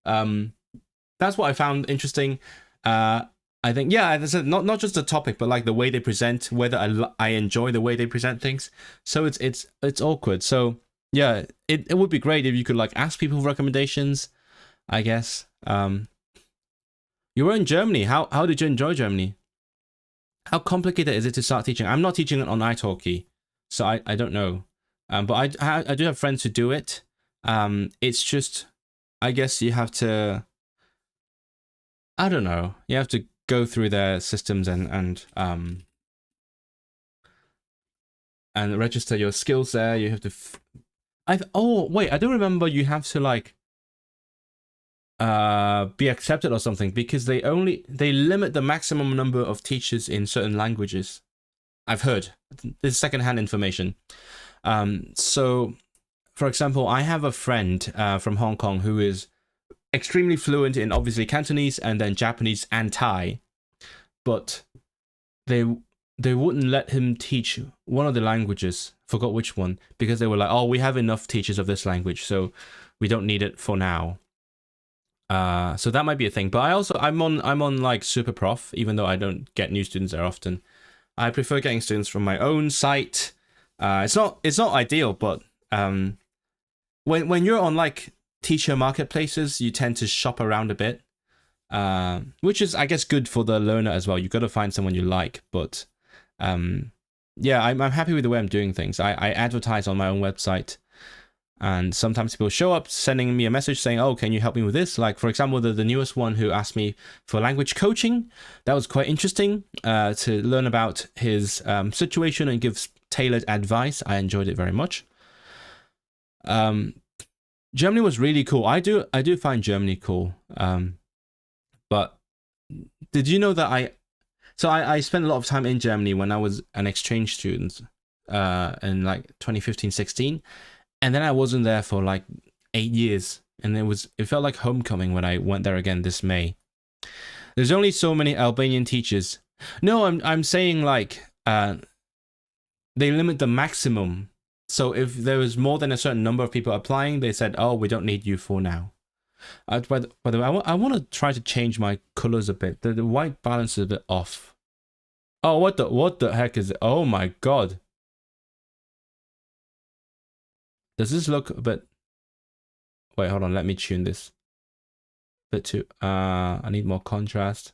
That's what I found interesting. I think, yeah, as I said, not just the topic, but like the way they present, whether I enjoy the way they present things. So it's awkward. So yeah, it would be great if you could like ask people for recommendations, I guess. You were in Germany. How did you enjoy Germany? How complicated is it to start teaching? I'm not teaching it on italki, so I don't know. But I do have friends who do it. It's just I guess you have to, I don't know, you have to go through their systems and register your skills there. You have to oh wait, I don't remember you have to like be accepted or something, because they limit the maximum number of teachers in certain languages. I've heard. This is secondhand information. So for example, I have a friend from Hong Kong who is extremely fluent in obviously Cantonese and then Japanese and Thai, but they wouldn't let him teach one of the languages, forgot which one, because they were like, oh, we have enough teachers of this language, so we don't need it for now. So that might be a thing. But I'm on like Super Prof, even though I don't get new students there often. I prefer getting students from my own site. It's not ideal, but when you're on like teacher marketplaces, you tend to shop around a bit, which is, I guess, good for the learner as well. You've got to find someone you like, but yeah, I'm happy with the way I'm doing things. I advertise on my own website, and sometimes people show up sending me a message saying, oh, can you help me with this? Like, for example, the newest one who asked me for language coaching. That was quite interesting to learn about his situation and give tailored advice. I enjoyed it very much. Germany was really cool. I do find Germany cool. But did you know that I spent a lot of time in Germany when I was an exchange student in like 2015-16, and then I wasn't there for like 8 years, and it felt like homecoming when I went there again this May. There's only so many Albanian teachers. No, I'm saying like they limit the maximum. So if there was more than a certain number of people applying, they said, oh, we don't need you for now. By the way, I want to try to change my colors a bit. The white balance is a bit off. Oh, what the heck is it? Oh my god. Does this look a bit... Wait, hold on. Let me tune this. A bit too... I need more contrast.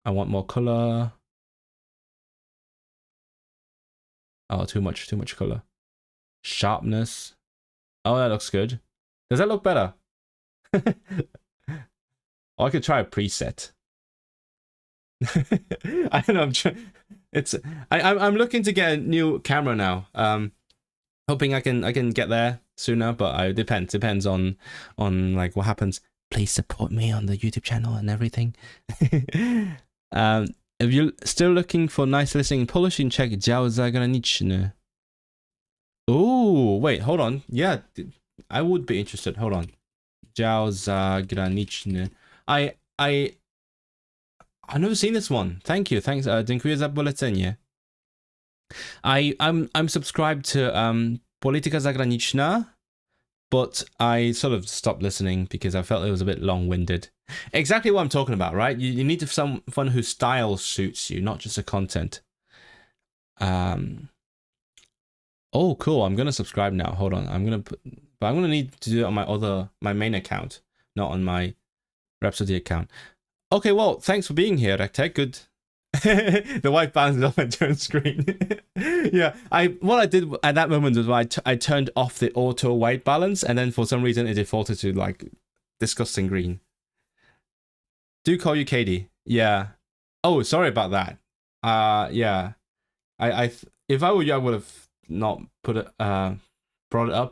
I want more color. Oh, too much color. Sharpness. Oh, that looks good. Does that look better? Or I could try a preset. I don't know. I'm looking to get a new camera now. Hoping I can get there sooner, but it depends on like what happens. Please support me on the YouTube channel and everything. If you're still looking for nice listening in Polish, you can check Dział Zagraniczny. Oh, wait, hold on. Yeah, I would be interested. Hold on. Dział Zagraniczny. I've never seen this one. Thank you. Thanks. Dziękuję za polecenie. I'm subscribed to Polityka Zagraniczna, but I sort of stopped listening because I felt it was a bit long-winded. Exactly what I'm talking about, right? You need someone whose style suits you, not just the content. Oh, cool. I'm gonna subscribe now. Hold on. I'm gonna need to do it on my main account, not on my Rhapsody account. Okay, well, thanks for being here, Rektek. Good. The white balance is off my turn screen. Yeah, what I did at that moment was I turned off the auto white balance, and then for some reason it defaulted to like disgusting green. Do call you Katie. Yeah. Oh, sorry about that. Yeah. If I were you, I would have not brought it up,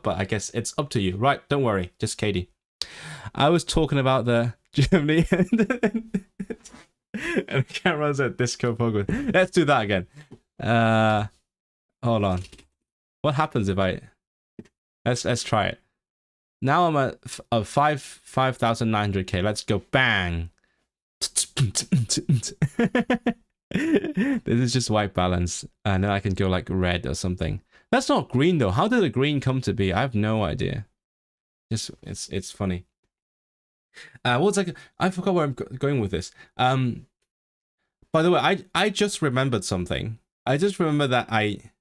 but I guess it's up to you. Right, don't worry, just Katie. I was talking about the Germany and the camera's at Disco Pogo. Let's do that again. Hold on. What happens if let's try it. Now I'm at 5,900k. Let's go bang. This is just white balance, and then I can go like red or something. That's not green though. How did the green come to be? I have no idea. Just it's funny. What's like? I forgot where I'm going with this. By the way, I just remembered something. I just remember that I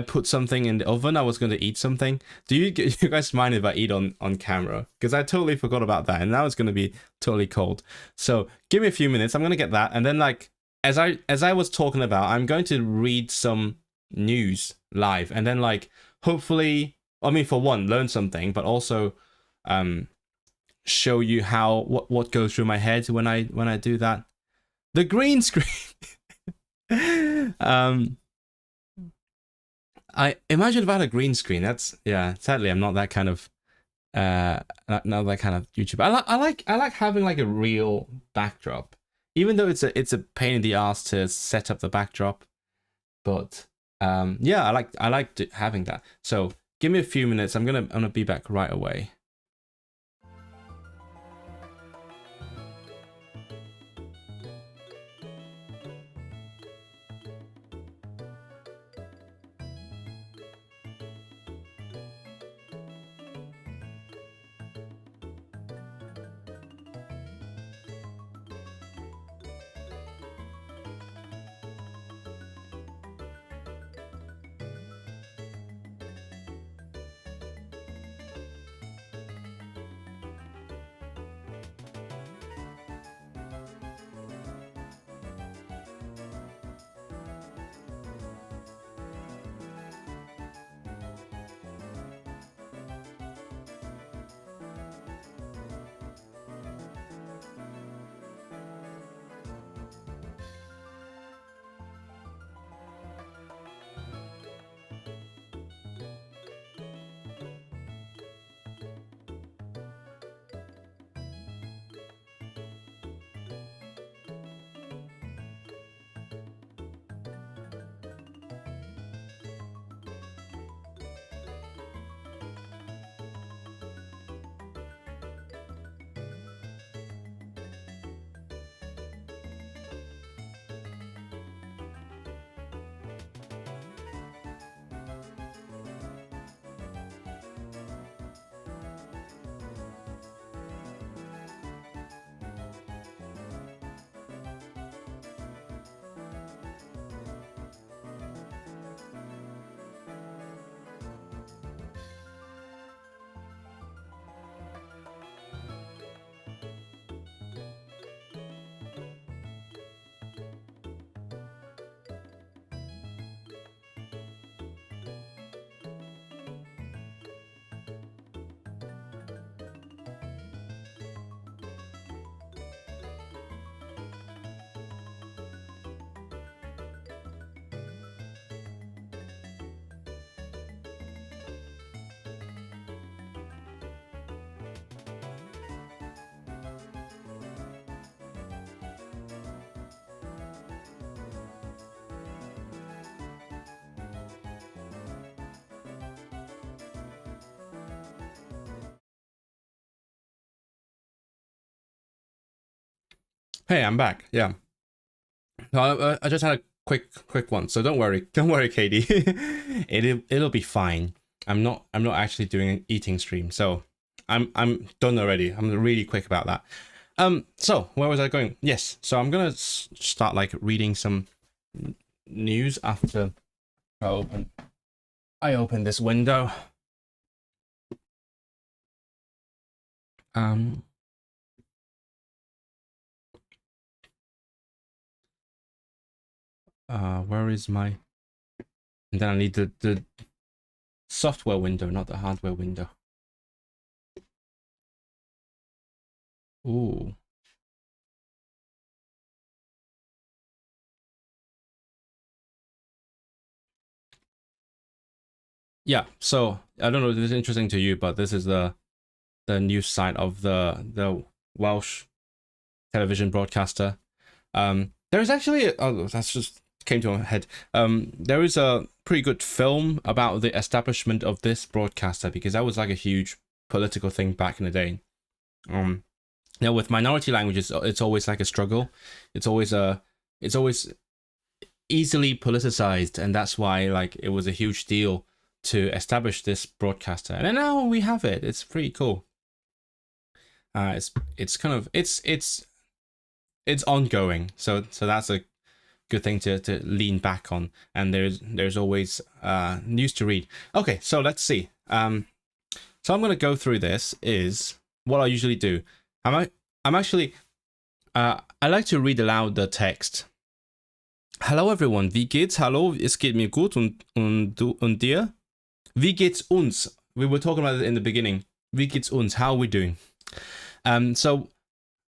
put something in the oven. I was going to eat something. Do you guys mind if I eat on camera? Because I totally forgot about that, and now it's going to be totally cold. So give me a few minutes. I'm going to get that, and then like as I was talking about, I'm going to read some news live, and then like hopefully, I mean, for one, learn something, but also show you how what goes through my head when I do that. The green screen. I imagine if I had a green screen. That's sadly I'm not that kind of not that kind of YouTuber. I like having like a real backdrop, even though it's a pain in the ass to set up the backdrop. But I like having that. So give me a few minutes. I'm gonna be back right away. Hey, I'm back. Yeah. So I just had a quick one. So don't worry, Katie. It'll be fine. I'm not actually doing an eating stream, so I'm done already. I'm really quick about that. So where was I going? Yes. So I'm gonna start like reading some news after I open this window. Where is my... And then I need the software window, not the hardware window. Ooh. Yeah, so I don't know if this is interesting to you, but this is the news site of the Welsh television broadcaster. There is actually that's just came to my head. There is a pretty good film about the establishment of this broadcaster, because that was like a huge political thing back in the day. Now with minority languages, it's always like a struggle. It's always easily politicized, and that's why like it was a huge deal to establish this broadcaster. And then now we have it. It's pretty cool. It's kind of it's ongoing. So that's a good thing to lean back on. And there's always news to read. Okay, so let's see. So I'm gonna go through this. Is what I usually do. I'm actually I like to read aloud the text. Hello everyone, wie geht's? Hallo, es geht mir gut und dir? Wie geht's uns? We were talking about it in the beginning. Wie geht's uns? How are we doing? So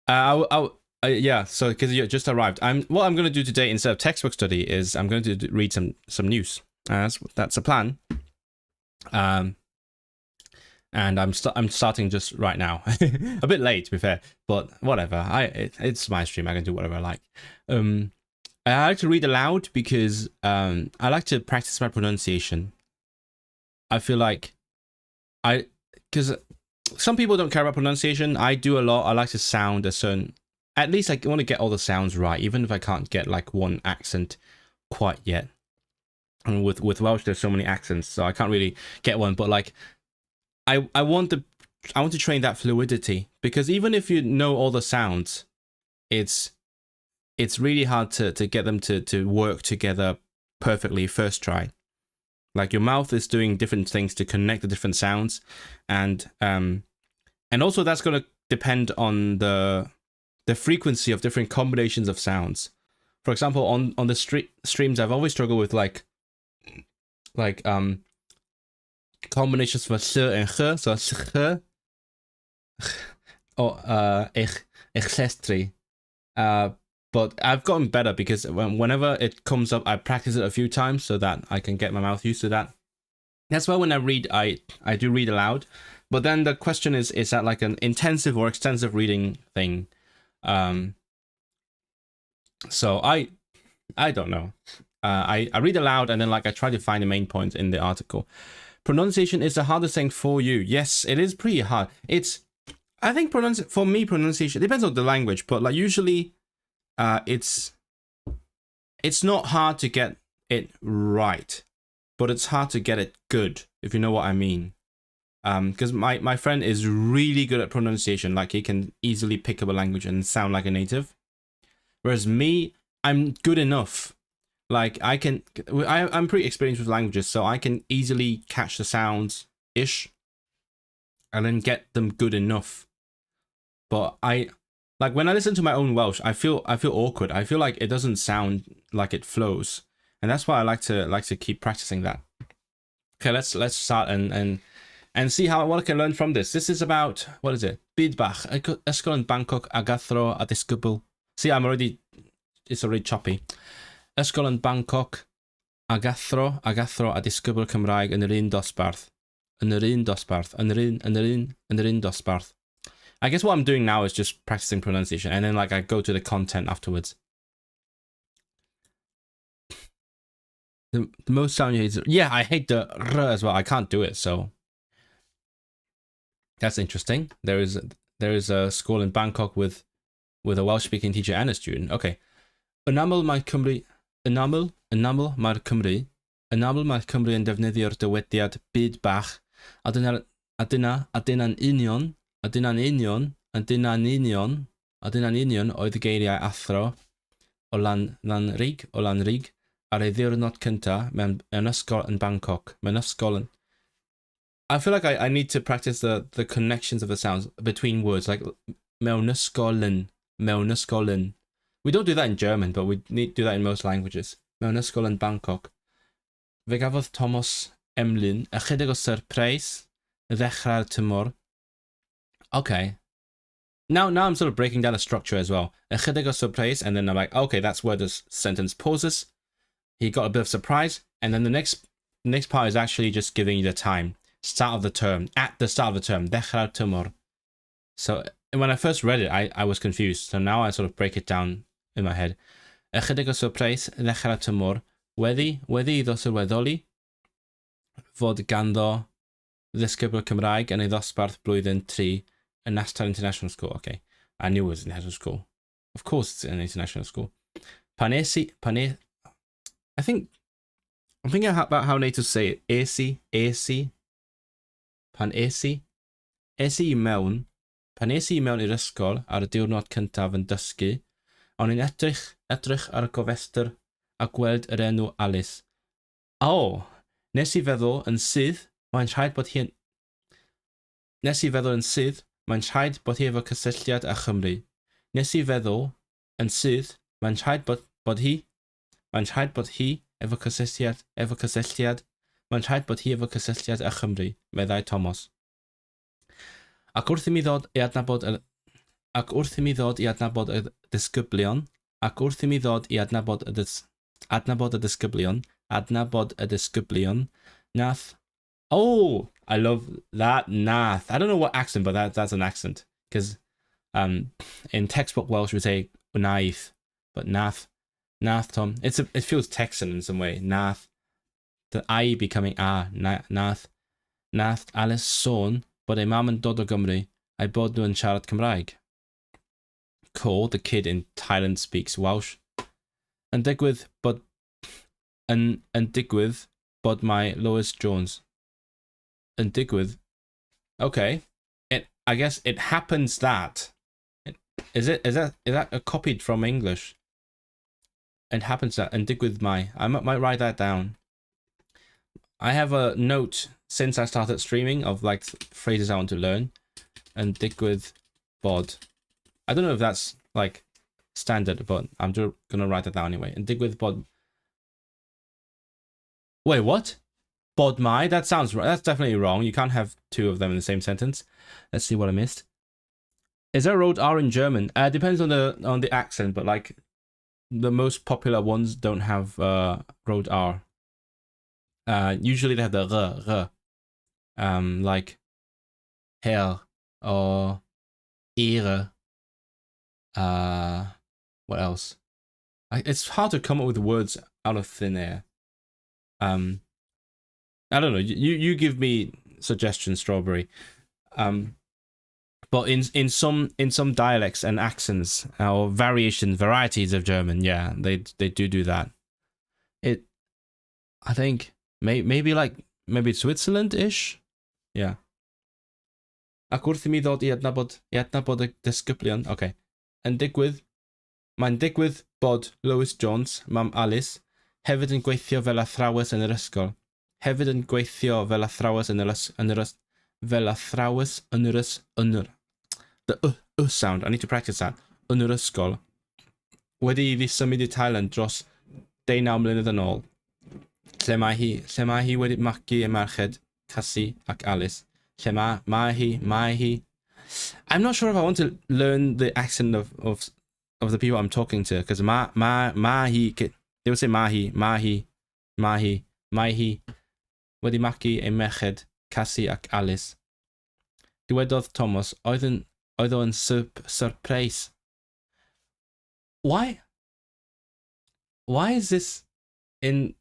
because you just arrived, what I'm going to do today instead of textbook study is I'm going to read some news. That's a plan. And I'm starting just right now. A bit late, to be fair, but whatever. It's my stream. I can do whatever I like. I like to read aloud because I like to practice my pronunciation. I feel like because some people don't care about pronunciation. I do a lot. I like to sound a certain. At least I want to get all the sounds right, even if I can't get like one accent quite yet. And with Welsh, there's so many accents, so I can't really get one. But like, I want to train that fluidity, because even if you know all the sounds, it's really hard to get them to work together perfectly first try. Like your mouth is doing different things to connect the different sounds, and also that's going to depend on the frequency of different combinations of sounds. For example, on the streams, I've always struggled with like combinations for sh and ch, so ch or ich sestri. But I've gotten better because whenever it comes up, I practice it a few times so that I can get my mouth used to that. That's why when I read, I do read aloud. But then the question is that like an intensive or extensive reading thing? So I don't know. I read aloud and then like I try to find the main points in the article. Pronunciation is the hardest thing for you. Yes, it is pretty hard. I think for me pronunciation depends on the language, but like usually it's not hard to get it right, but it's hard to get it good, if you know what I mean. Because my friend is really good at pronunciation. Like he can easily pick up a language and sound like a native. Whereas me, I'm good enough. Like I'm pretty experienced with languages, so I can easily catch the sounds-ish and then get them good enough. But like when I listen to my own Welsh, I feel awkward. I feel like it doesn't sound like it flows. And that's why I like to keep practicing that. Okay, let's start and see what I can learn from this. This is about, what is it? Bydbach. Ysgol yn Bangkok a gathro a disgybl. See, it's already choppy. Ysgol yn Bangkok a gathro a disgybl Cymraeg yn yr un dosbarth. Yn yr un dosbarth. I guess what I'm doing now is just practicing pronunciation, and then like I go to the content afterwards. The most sound you hate. Yeah, I hate the r as well. I can't do it, so that's interesting. There is a school in Bangkok with a Welsh-speaking teacher and a student. Okay. Yn aml mae Cymru yn defnyddio'r dywediad byd bach, a dyna'n union oedd y geiriau athro o Lanrug ar ei ddiwrnod cynta mewn ysgol yn Bangkok. I feel like I need to practice the connections of the sounds between words, like mewn ysgolyn. We don't do that in German, but we need to do that in most languages. Mewn ysgol yn Bangkok. Fe gafodd Thomas Emlyn ychydig o surprise ddechrau'r tymor. Okay. Now I'm sort of breaking down the structure as well. Ychydig o surprise, and then I'm like, okay, that's where this sentence pauses. He got a bit of surprise, and then the next part is actually just giving you the time. Start of the term. At the start of the term. Dechrau'r tymor. So when I first read it, I was confused. So now I sort of break it down in my head. Ychydig o surprise ddechrau'r tymor. Wedi iddo sylweddoli fod ganddo ddisgybl Cymraeg yn ei ddosbarth blwyddyn 3 yn Nastar International School. Okay, I knew it was an international school. Of course it's an international school. I'm thinking about how natives say it. Esi. Pan esi i mewn i'r ysgol ar y diwrnod cyntaf yn dysgu, ond yn edrych ar y gofestr a gweld yr enw Alice. Nes i feddwl yn sydd, mae'n rhaid bod hi efo cysylltiad â Chymru. Nes i feddwl yn sydd, mae'n rhaid bod hi efo cysylltiad â Chymru, meddai Thomas. Ac wrth i mi ddod i adnabod y... Ac wrth i mi ddod i adnabod y disgyblion... Ac wrth i mi ddod i adnabod y adnabod y disgyblion... Adnabod y disgyblion... Nath... Oh! I love that. Nath. I don't know what accent, but that's an accent. Because in textbook Welsh we say wnaeth, but nath. Nath, Tom. It feels Texan in some way. Nath. The I becoming a. Nath. Nath Alice sôn bod ei mam yn dod o Gymru a'i bod nhw yn siarad Cymraeg. Cole, the kid in Thailand, speaks Welsh. Yn digwydd bod... Yn digwydd bod mae Lewis Jones. Yn digwydd. Okay. I guess it happens that. Is that copied from English? It happens that. Yn digwydd mae. I might write that down. I have a note since I started streaming of like phrases I want to learn. Yn digwydd bod. I don't know if that's like standard, but I'm just gonna write that down anyway. Yn digwydd bod. Wait, what? Bod mai? That sounds right. That's definitely wrong. You can't have two of them in the same sentence. Let's see what I missed. Is there a road R in German? Depends on the accent, but like the most popular ones don't have road R. Usually they have the r. Like Herr or Ihre. What else? It's hard to come up with words out of thin air. I don't know. You give me suggestions, Strawberry. But in some dialects and accents or varieties of German, yeah, they do that. I think maybe Switzerland-ish, yeah. Ac wrth I mi ddod I adnabod y disgyblion. Okay. Mae'n digwydd bod Lewis Jones, mam Alice, hefyd yn gweithio fel athrawes yn yr ysgol. Hefyd yn gweithio fel athrawes yn the sound. I need to practice that. Yn yr ysgol. Wedi iddi symud I Thailand dros 19 mlynedd yn ôl. Lle mae hi wedi magu y merched, Cassie ac Alice. Lle mae hi. I'm not sure if I want to learn the accent of the people I'm talking to, because ma hi, they would say mahi wedi magu ei merched, Cassie ac Alice. Dywedodd Thomas, oedd o yn surprise. Why is this in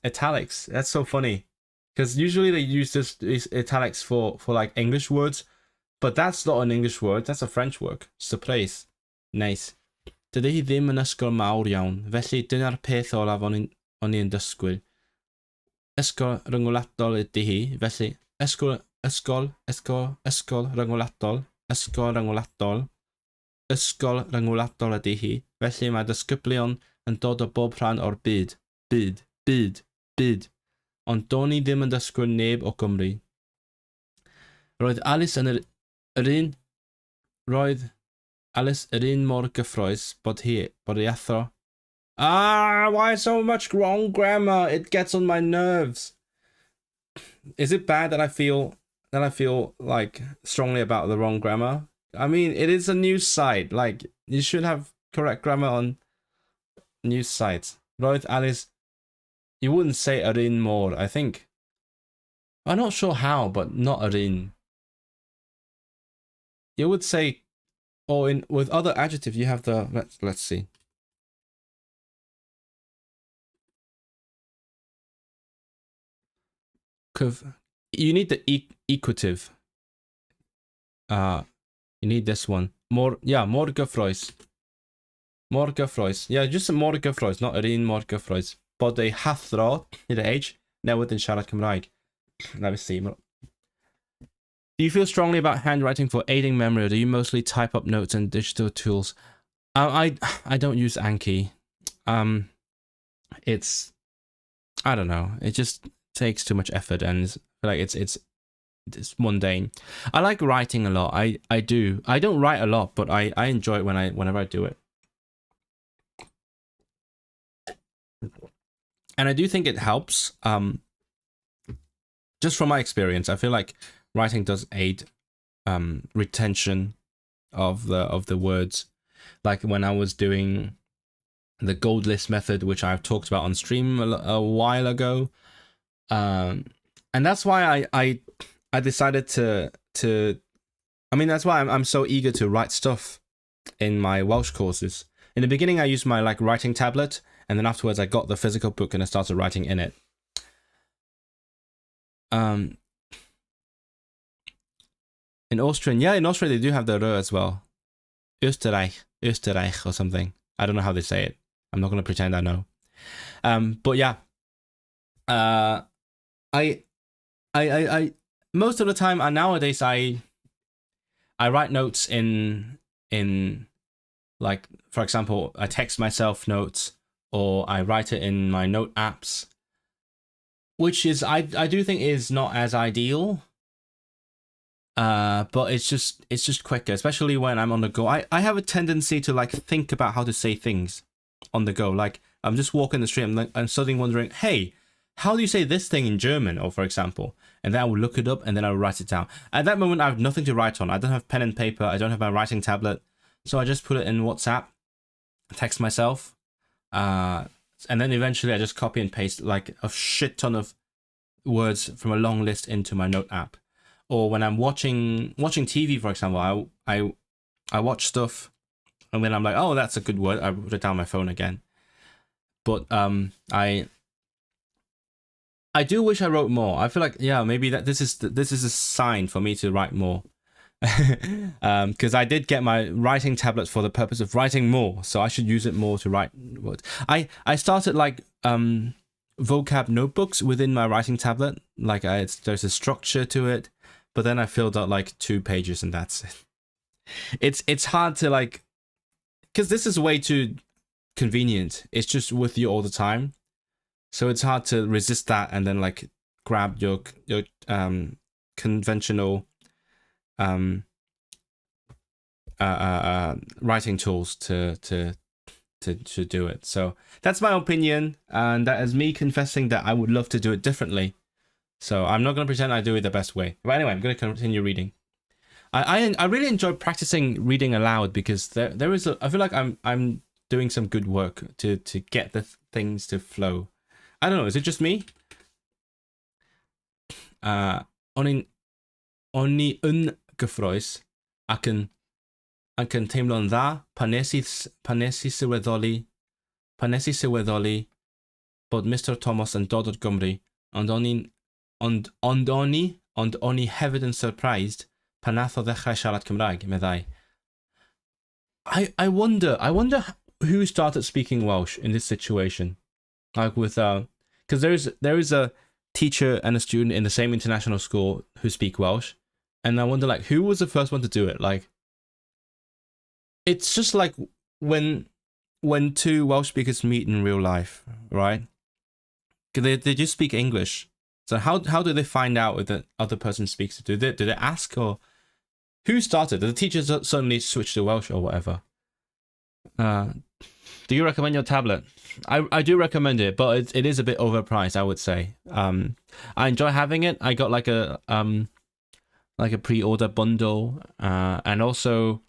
italics? That's so funny. Because usually they use these italics for like English words, but that's not an English word, that's a French word. Surprise. Nice. Dydy hi ddim yn ysgol mawr iawn, felly dyna'r peth olaf o'n i'n dysgwyl. Ysgol ryngwladol ydy hi, felly ysgol ryngwladol ydy hi, felly mae disgyblion yn dod o bob rhan o'r byd. Byd. Ond do'n I ddim yn dysgwyl neb o Gymru. Roedd Alice yr un mor gyffrous bod ei athro. Why so much wrong grammar? It gets on my nerves. Is it bad that I feel like strongly about the wrong grammar? I mean, it is a news site. Like, you should have correct grammar on news sites. Roedd Alice, you wouldn't say yr un mor, I think. I'm not sure how, but not yr un. You would say, or with other adjectives, you have the, let's see. You need the equative. You need this one. Mor gyffrous. Yeah, just mor gyffrous, not yr un mor gyffrous. Bod ei hathro, hyd H, newid yn siarad Cymraeg. Let me see. Do you feel strongly about handwriting for aiding memory, or do you mostly type up notes and digital tools? I don't use Anki. It's, I don't know. It just takes too much effort, and like it's mundane. I like writing a lot. I do. I don't write a lot, but I enjoy it whenever I do it. And I do think it helps. Just from my experience, I feel like writing does aid retention of the words. Like when I was doing the gold list method, which I've talked about on stream a while ago, and that's why I decided to I mean, that's why I'm so eager to write stuff in my Welsh courses. In the beginning, I used my like writing tablet, and then afterwards I got the physical book and I started writing in it. In Austrian, yeah, in Austria they do have the r as well. Österreich or something. I don't know how they say it. I'm not gonna pretend I know. But yeah, I most of the time, nowadays I write notes in like, for example, I text myself notes, or I write it in my note apps, which is I do think is not as ideal. But it's just quicker, especially when I'm on the go. I have a tendency to like think about how to say things on the go. Like I'm just walking the street, I'm suddenly wondering, hey, how do you say this thing in German? Or for example, and then I will look it up and then I'll write it down. At that moment, I have nothing to write on. I don't have pen and paper. I don't have my writing tablet. So I just put it in WhatsApp, text myself, and then eventually I just copy and paste like a shit ton of words from a long list into my note app. Or when I'm watching TV, for example, I watch stuff, and when I'm like, oh, that's a good word, I put it down on my phone again. But I do wish I wrote more. I feel like, yeah, maybe that this is a sign for me to write more. Because I did get my writing tablet for the purpose of writing more, so I should use it more to write words. I started like vocab notebooks within my writing tablet. Like there's a structure to it. But then I filled out like 2 pages and that's it. It's hard to like, because this is way too convenient. It's just with you all the time. So it's hard to resist that and then like grab your conventional writing tools to do it. So that's my opinion, and that is me confessing that I would love to do it differently. So I'm not going to pretend I do it the best way. But anyway, I'm going to continue reading. I really enjoy practicing reading aloud because there is I feel like I'm doing some good work to get the things to flow. I don't know, is it just me? O'n i yn gyffrous ac yn teimlo'n dda pan nes i sylweddoli bod Mr Thomas yn dod o'r Gymru, ond o'n i hefyd yn surprised pan nath o ddechrau siarad Cymraeg, meddai. I wonder who started speaking Welsh in this situation. Like with because there is a teacher and a student in the same international school who speak Welsh, and I wonder like who was the first one to do it. Like it's just like when 2 Welsh speakers meet in real life, right? They just speak English. So how do they find out if the other person speaks? Do they ask, or who started? Did the teacher suddenly switch to Welsh or whatever? Do you recommend your tablet? I do recommend it, but it is a bit overpriced, I would say. I enjoy having it. I got like a pre-order bundle, and also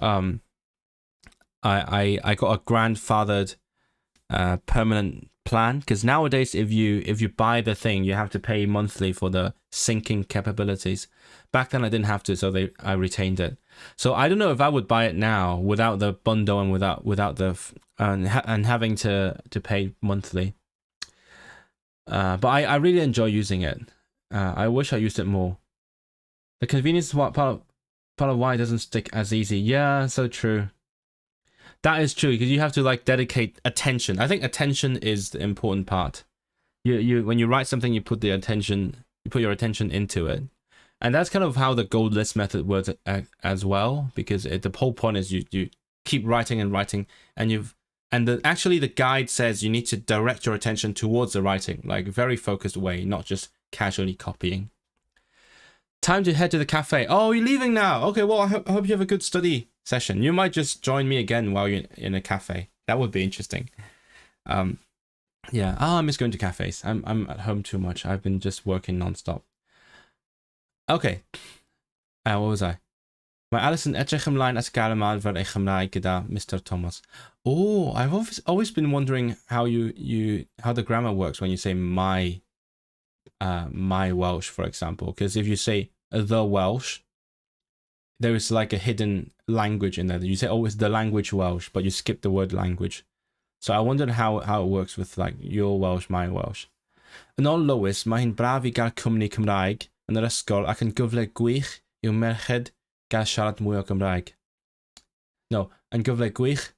I got a grandfathered permanent plan, because nowadays if you buy the thing, you have to pay monthly for the syncing capabilities. Back then I didn't have to, so I retained it. So I don't know if I would buy it now without the bundle and without the and having to pay monthly. But I really enjoy using it. I wish I used it more. The convenience is part of why it doesn't stick as easy. Yeah, so true. That is true, because you have to like dedicate attention. I think attention is the important part. You when you write something, you put your attention into it. And that's kind of how the gold list method works as well, because the whole point is you keep writing and writing, and actually the guide says you need to direct your attention towards the writing, like a very focused way, not just casually copying. Time to head to the cafe. Oh, you're leaving now. Okay, well, I hope you have a good study session. You might just join me again while you're in a cafe. That would be interesting. Yeah. I miss going to cafes. I'm at home too much. I've been just working nonstop. Okay. What was I? Mae Alice yn edrych ymlaen at gael ymarfer ei Chymraeg gyda Mr. Thomas. Oh, I've always been wondering how how the grammar works when you say my Welsh, for example. Because if you say the Welsh, there is like a hidden language in there. You say, oh, it's the language Welsh, but you skip the word language. So I wondered how it works with like your Welsh, my Welsh. Yn ôl Lewis, mae hi'n braf I gael cwmni Cymraeg yn yr ysgol ac yn gyfle gwych i'w merched gael siarad mwy o Gymraeg. No, yn gyfle gwych.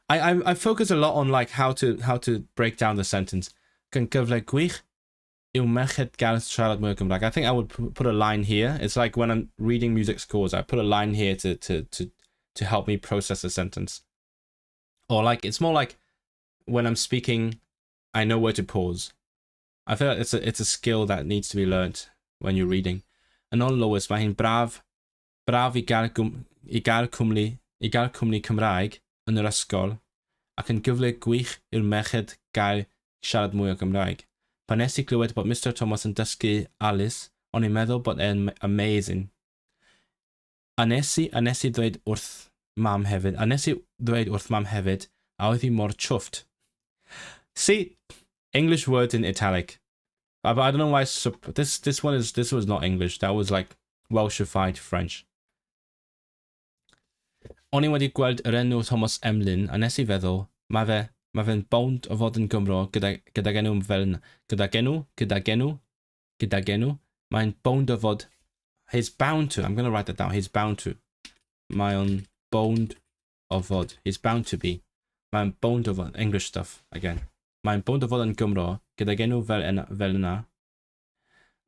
I focus a lot on like how to break down the sentence. Ac yn gyfle gwych i'w merched gael siarad mwy o Gymraeg. I think I would put a line here. It's like when I'm reading music scores, I put a line here to help me process a sentence. Or like, it's more like when I'm speaking, I know where to pause. I feel like it's a skill that needs to be learnt when you're reading. Yn ôl Lewis, mae hi'n braf I gael cwmni Cymraeg yn yr ysgol ac yn gyfle gwych i'r merched gael siarad mwy o Gymraeg. Pan nes I glywed bod Mr. Thomas yn dysgu Alice, o'n i'n meddwl bod e'n amazing. A nes I ddweud wrth mam hefyd, a oedd hi mor chuffed. See, English words in italic. I don't know why this was not English. That was like Welshified French. O'n I wedi gweld yr enw Thomas Emlyn a nes I feddwl, mae fe'n bownd o fod yn Gymro gyda genw fel mae'n bownd o fod, he's bound to, I'm going to write that down, he's bound to, mae o'n bownd o fod, he's bound to be, mae'n bownd o fod, English stuff again, mae'n bownd o fod yn Gymro gyda genw fel yna,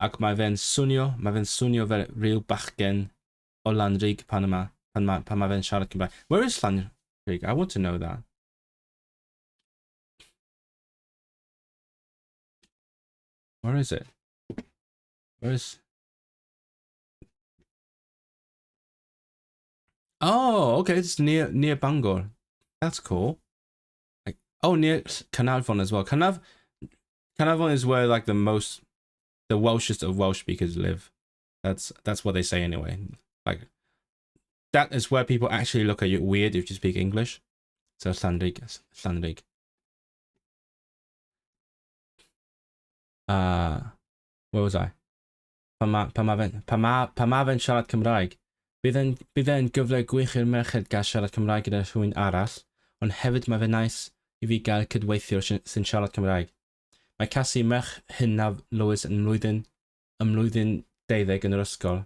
ac mae fe'n swnio fel ryw bachgen o Lanrug pan mae fe'n siarad Cymraeg. Where is Lanrug? I want to know that. Where is it? Oh, okay, it's near Bangor. That's cool. Like, oh, near Carnarvon as well. Carnarvon is where like the Welshest of Welsh speakers live. That's what they say anyway. Like, that is where people actually look at you weird if you speak English. So Llanrug. Where was I? Pa ma fe'n siarad Cymraeg. Bydd e'n gyfle gwych i'r merched gael siarad Cymraeg gyda rhywun arall, ond hefyd mae fe'n nice I fi gael cydweithio sy'n siarad Cymraeg. Mae Cassie merch hynaf Lewis yn ymlwyddyn 12 yn yr ysgol.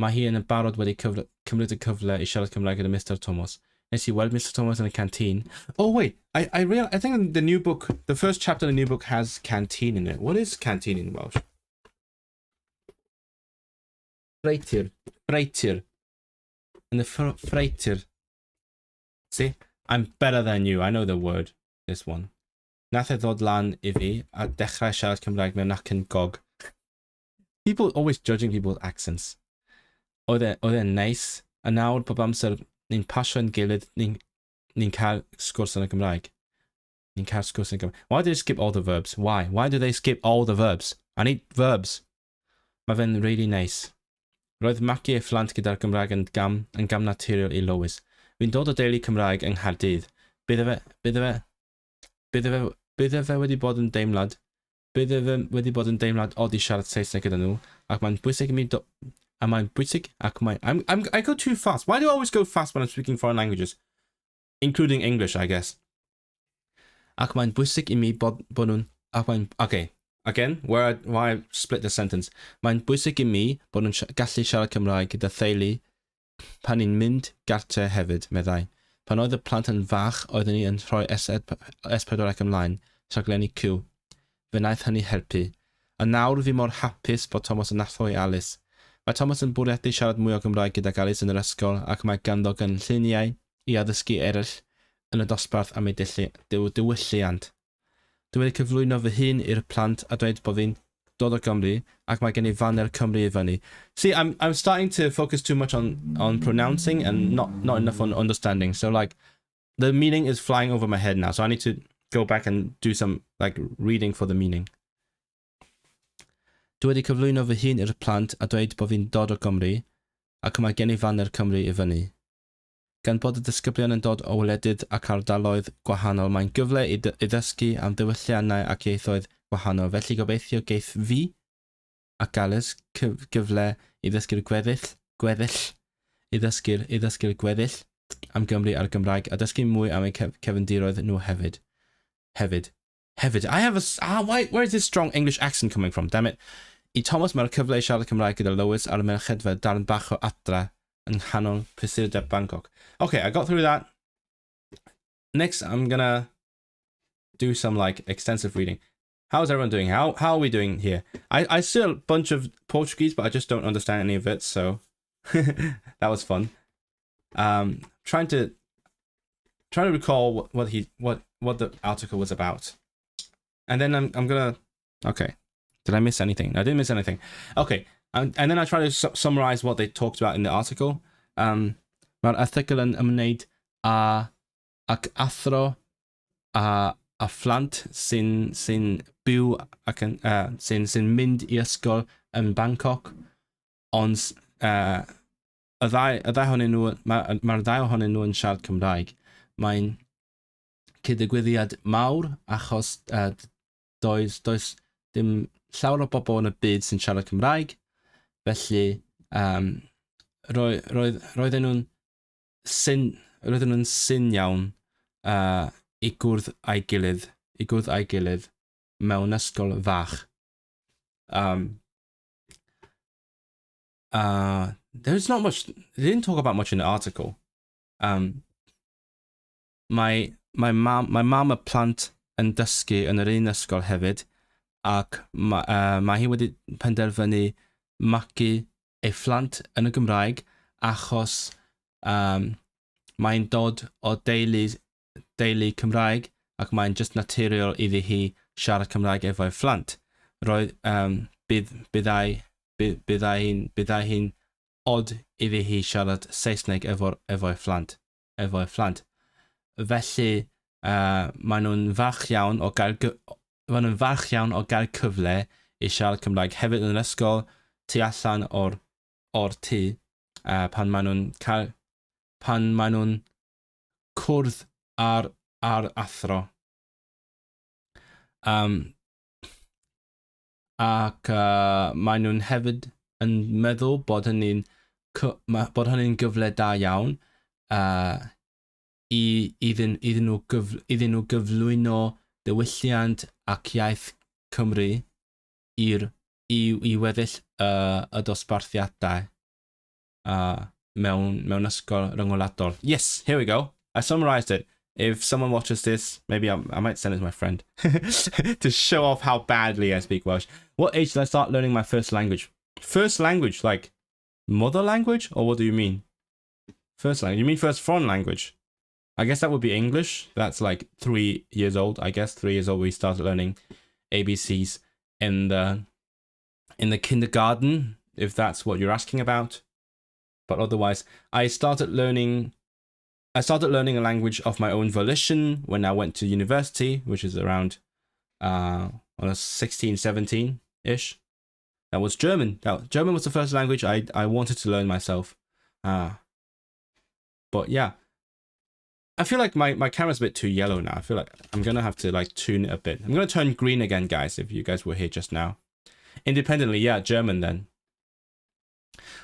Mae hi yn y barod wedi cymryd y cyfle I siarad Cymraeg gyda Mr. Thomas. Nes I weld Mr. Thomas in a canteen. Oh wait, I think the new book, the first chapter of the new book has canteen in it. What is canteen in Welsh? Freitir. And the freitir. See, I'm better than you. I know the word. This one. Nath e ddod lan I fi a dechrau siarad Cymraeg mewn acen gog. People always judging people's accents. Oedd e'n neis, a nawr bob amser ni'n pasio yn gilydd, ni'n cael sgwrs yn y Gymraeg. Why do they skip all the verbs? Why? Why do they skip all the verbs? I need verbs. Mae fe'n really nice. Roedd magu ei phlant gyda'r Gymraeg yn gam naturiol I Lewis. Fi'n dod o deulu Cymraeg yng Nghaerdydd. Bydd e fe wedi bod yn deimlad od I siarad Saesneg gyda nhw, ac mae'n bwysig I go too fast. Why do I always go fast when I'm speaking foreign languages? Including English, I guess. Ac mae'n bwysig I mi bod nhw'n... Okay, again, why I split the sentence. Mae'n bwysig I mi bod nhw'n gallu siarad Cymraeg gyda theulu pan ni'n mynd gartre hefyd, meddai. Pan oedd y plant yn fach, oedden ni yn rhoi S4 ymlaen, rhaglenni Q. Fe wnaeth hynny helpu. A nawr fi mor hapus bod Thomas yn athro I Alice. Mae Thomas yn bwriadu siarad mwy o Gymraeg gyda Alice yn yr ysgol ac mae ganddo gynlluniau I addysgu eraill yn y dosbarth am ei diwylliant. Dwi wedi cyflwyno fy hun i'r plant a dweud bod fi'n dod o Gymru ac mae gen I faner Cymru I fyny. See, I'm starting to focus too much on pronouncing and not enough on understanding. So like the meaning is flying over my head now. So I need to go back and do some like reading for the meaning. Dwi wedi cyflwyno fy hun i'r plant a dweud bod fi'n dod o Gymru ac mae gen I faner Cymru I fyny. Gan bod y disgyblion yn dod o wledydd ac ardaloedd gwahanol, mae'n gyfle I ddysgu am ddiwylliannau ac ieithoedd gwahanol. Felly gobeithio geith fi ac Alice gyfle I ddysgu'r gweddill am Gymru a'r Gymraeg a dysgu mwy am eu cefndiroedd nhw hefyd. I have where is this strong English accent coming from? Damn it. I Thomas mae'r cyfle I siarad Cymraeg gyda Lewis ar y merchedfa darn bach o adra yng nghanol prysurdeb Bangkok. Okay, I got through that. Next, I'm gonna do some like extensive reading. How's everyone doing? How are we doing here? I see a bunch of Portuguese, but I just don't understand any of it, so that was fun. Trying to recall what the article was about. And then I'm gonna... Okay. Did I miss anything? I didn't miss anything. Okay. And then I try to summarize what they talked about in the article. Mae'r erthygl yn ymwneud ac athro a phlant sy'n byw ac sy'n mynd I ysgol yn Bangkok. Ond y ddau ohonyn nhw, mae'r ddau ohonyn nhw yn siarad Cymraeg. Mae'n cyd-ddigwyddiad mawr achos does dim llawer o bobl yn y byd sy'n siarad Cymraeg. Felly, roedden nhw'n syn iawn I gwrdd a'i gilydd mewn ysgol fach. There's not much, they didn't talk about much in the article. My mam a plant yn dysgu yn yr un ysgol hefyd, ac mae hi wedi penderfynu magu ei phlant yn y Gymraeg achos mae'n dod o deulu Cymraeg ac mae'n just naturiol iddi hi siarad Cymraeg efo'i phlant. Roedd byddai hi'n od iddi hi siarad Saesneg efo'i phlant. Felly maen nhw'n farch iawn o gael cyfle I siarad Cymraeg hefyd yn yr ysgol tu allan o'r tŷ pan maen nhw'n cwrdd ar athro. Ac maen nhw'n hefyd yn meddwl bod hynny'n gyfle da iawn iddyn nhw gyflwyno diwylliant ac iaith Cymru I weddill y dosbarthiadau mewn ysgol rhyngwladol. Yes, here we go. I summarized it. If someone watches this, maybe I might send it to my friend to show off how badly I speak Welsh. What age did I start learning my first language? First language, like mother language? Or what do you mean? First language? You mean first foreign language? I guess that would be English. That's like 3 years old. I guess 3 years old we started learning ABCs in the kindergarten, if that's what you're asking about. But otherwise, I started learning a language of my own volition when I went to university, which is around 16, 17-ish. That was German. German was the first language I wanted to learn myself. But yeah, I feel like my camera's a bit too yellow now. I feel like I'm going to have to like tune it a bit. I'm going to turn green again, guys, if you guys were here just now. Independently, yeah, German then.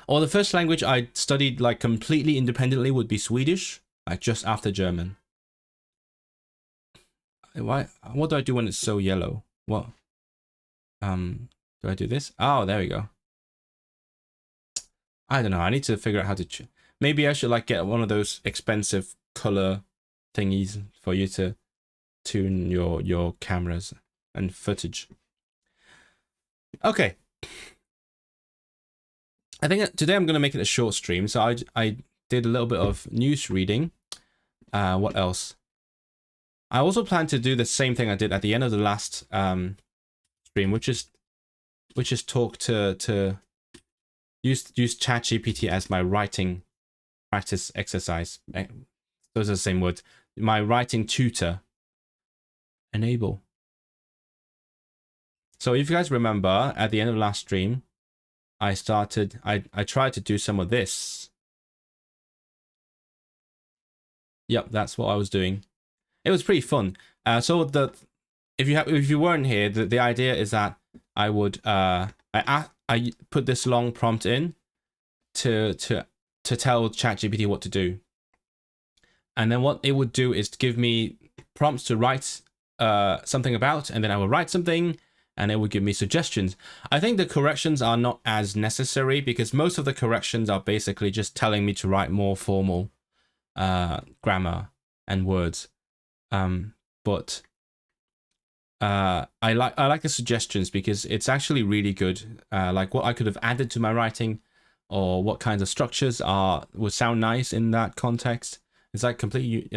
Or the first language I studied like completely independently would be Swedish, like just after German. What do I do when it's so yellow? What? Do I do this? Oh, there we go. I don't know. I need to figure out how to... Maybe I should like get one of those expensive color thingies for you to tune your cameras and footage. Okay. I think today I'm going to make it a short stream. So I did a little bit of news reading. What else? I also plan to do the same thing I did at the end of the last stream, which is talk to use ChatGPT as my writing practice exercise. Those are the same words. My writing tutor. Enable. So if you guys remember, at the end of last stream, I tried to do some of this. Yep, that's what I was doing. It was pretty fun. So if you weren't here, the idea is that I would I put this long prompt in to tell ChatGPT what to do, and then what it would do is give me prompts to write something about, and then I will write something, and it would give me suggestions. I think the corrections are not as necessary because most of the corrections are basically just telling me to write more formal grammar and words. But I like the suggestions because it's actually really good. Like what I could have added to my writing, or what kinds of structures would sound nice in that context. It's like completely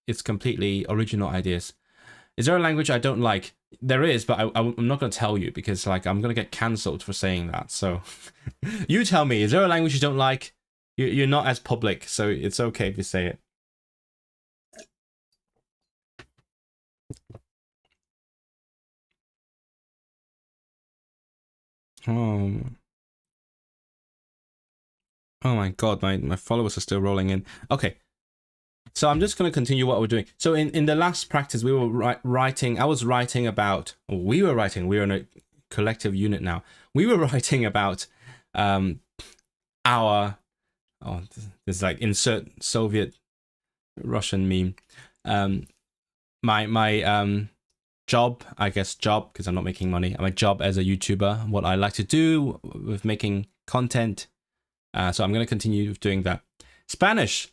it's completely original ideas. Is there a language I don't like? There is, but I'm not going to tell you because like I'm going to get cancelled for saying that. So you tell me, is there a language you don't like? You're not as public, so it's okay if you say it. Oh my god, my followers are still rolling in. Okay. So I'm just going to continue what we're doing. So in the last practice, we were writing. We were in a collective unit now. We were writing about our, there's like insert Soviet Russian meme. My job, I guess because I'm not making money. My job as a YouTuber, what I like to do with making content. So I'm going to continue doing that. Spanish.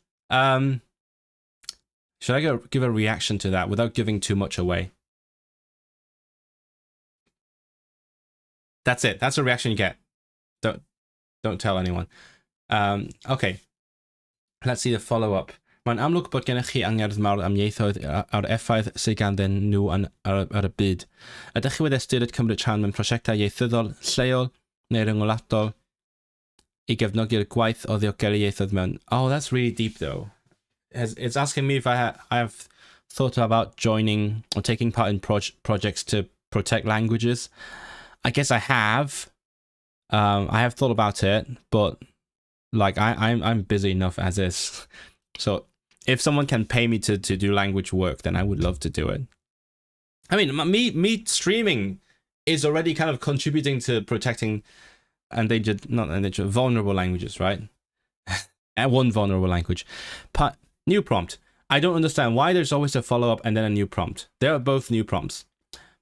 Should I give a reaction to that without giving too much away? That's it. That's the reaction you get. Don't tell anyone. Okay. Let's see the follow-up. Mae'n amlwg bod gennych chi angerdd mawr am ieithoedd a'r effaith sydd ganddyn nhw ar y byd. Ydych chi wedi ystyried cymryd rhan mewn prosiectau ieithyddol, lleol neu ryngwladol I gefnogi'r gwaith o ddiogelu ieithoedd mewn? Oh, that's really deep though. It's asking me if I have thought about joining or taking part in projects to protect languages. I guess I have. I have thought about it, but like I'm busy enough as is. So if someone can pay me to do language work, then I would love to do it. I mean, me streaming is already kind of contributing to protecting vulnerable languages, right? And one vulnerable language. New prompt. I don't understand why there's always a follow-up and then a new prompt. They are both new prompts.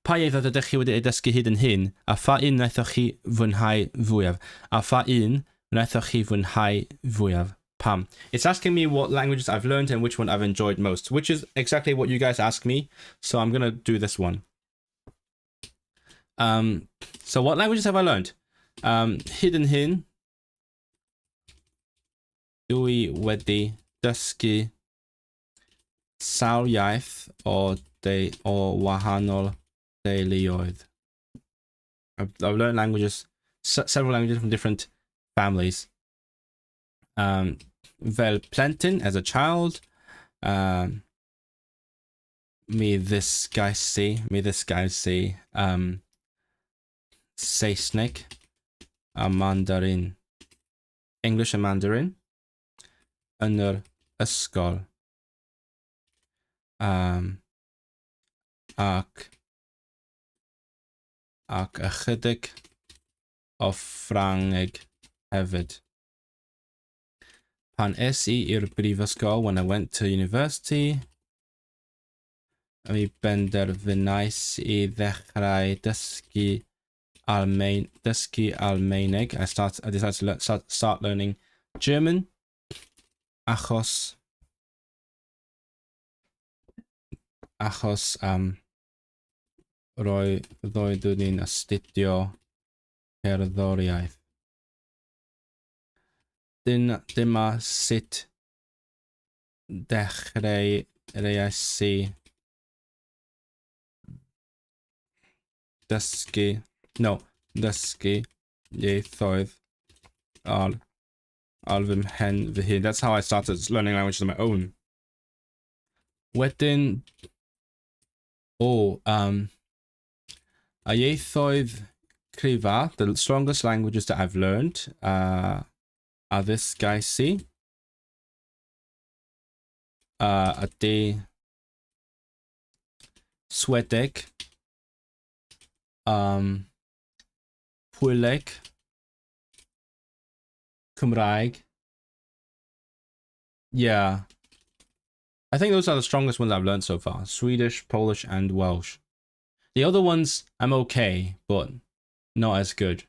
Pa ieithoedd ydych chi wedi ei dysgu hyd yn hyn, a pha un wnaethoch chi fwynhau fwyaf? A pha un wnaethoch chi fwynhau fwyaf? Pam. It's asking me what languages I've learned and which one I've enjoyed most, which is exactly what you guys asked me. So I'm going to do this one. So what languages have I learned? Hyd yn hyn, dwi wedi dysgu sawl iaith o wahanol deuluoedd. I've learned languages, several languages from different families. Fel plentyn, as a child, mi ddysgais i Saesneg a Mandarin. English and Mandarin yn yr ysgol. Ac ychydig o Ffrangeg hefyd. Pan es I i'r brifysgol, when I went to university, mi benderfynais I ddechrau dysgu Almaeneg. I decided to start learning German, achos roeddwn i'n astudio cerddoriaeth. Dyma sut dechreuais I dysgu ieithoedd ar fy mhen fy hun. That's how I started learning languages on my own. Wedyn, A ieithoedd cryfa, the strongest languages that I've learned addysgais i ydy Swedeg, Pwyleg, Cymraeg. Yeah. I think those are the strongest ones I've learned so far. Swedish, Polish, and Welsh. The other ones, I'm okay, but not as good.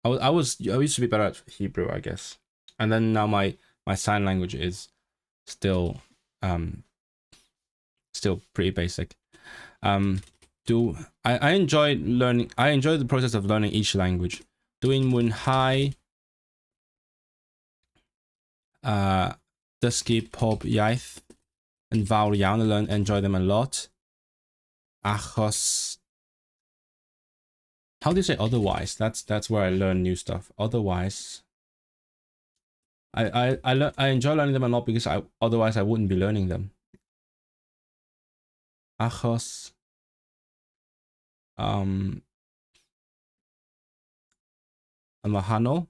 I used to be better at Hebrew, I guess. And then now my sign language is still pretty basic. I enjoy learning. I enjoy the process of learning each language. Dwi'n mwynhau dysgu pob iaith yn fawr iawn. I enjoy them a lot. Achos, how do you say otherwise? That's where I learn new stuff. Otherwise, I enjoy learning them a lot because otherwise I wouldn't be learning them. Achos, yn wahanol,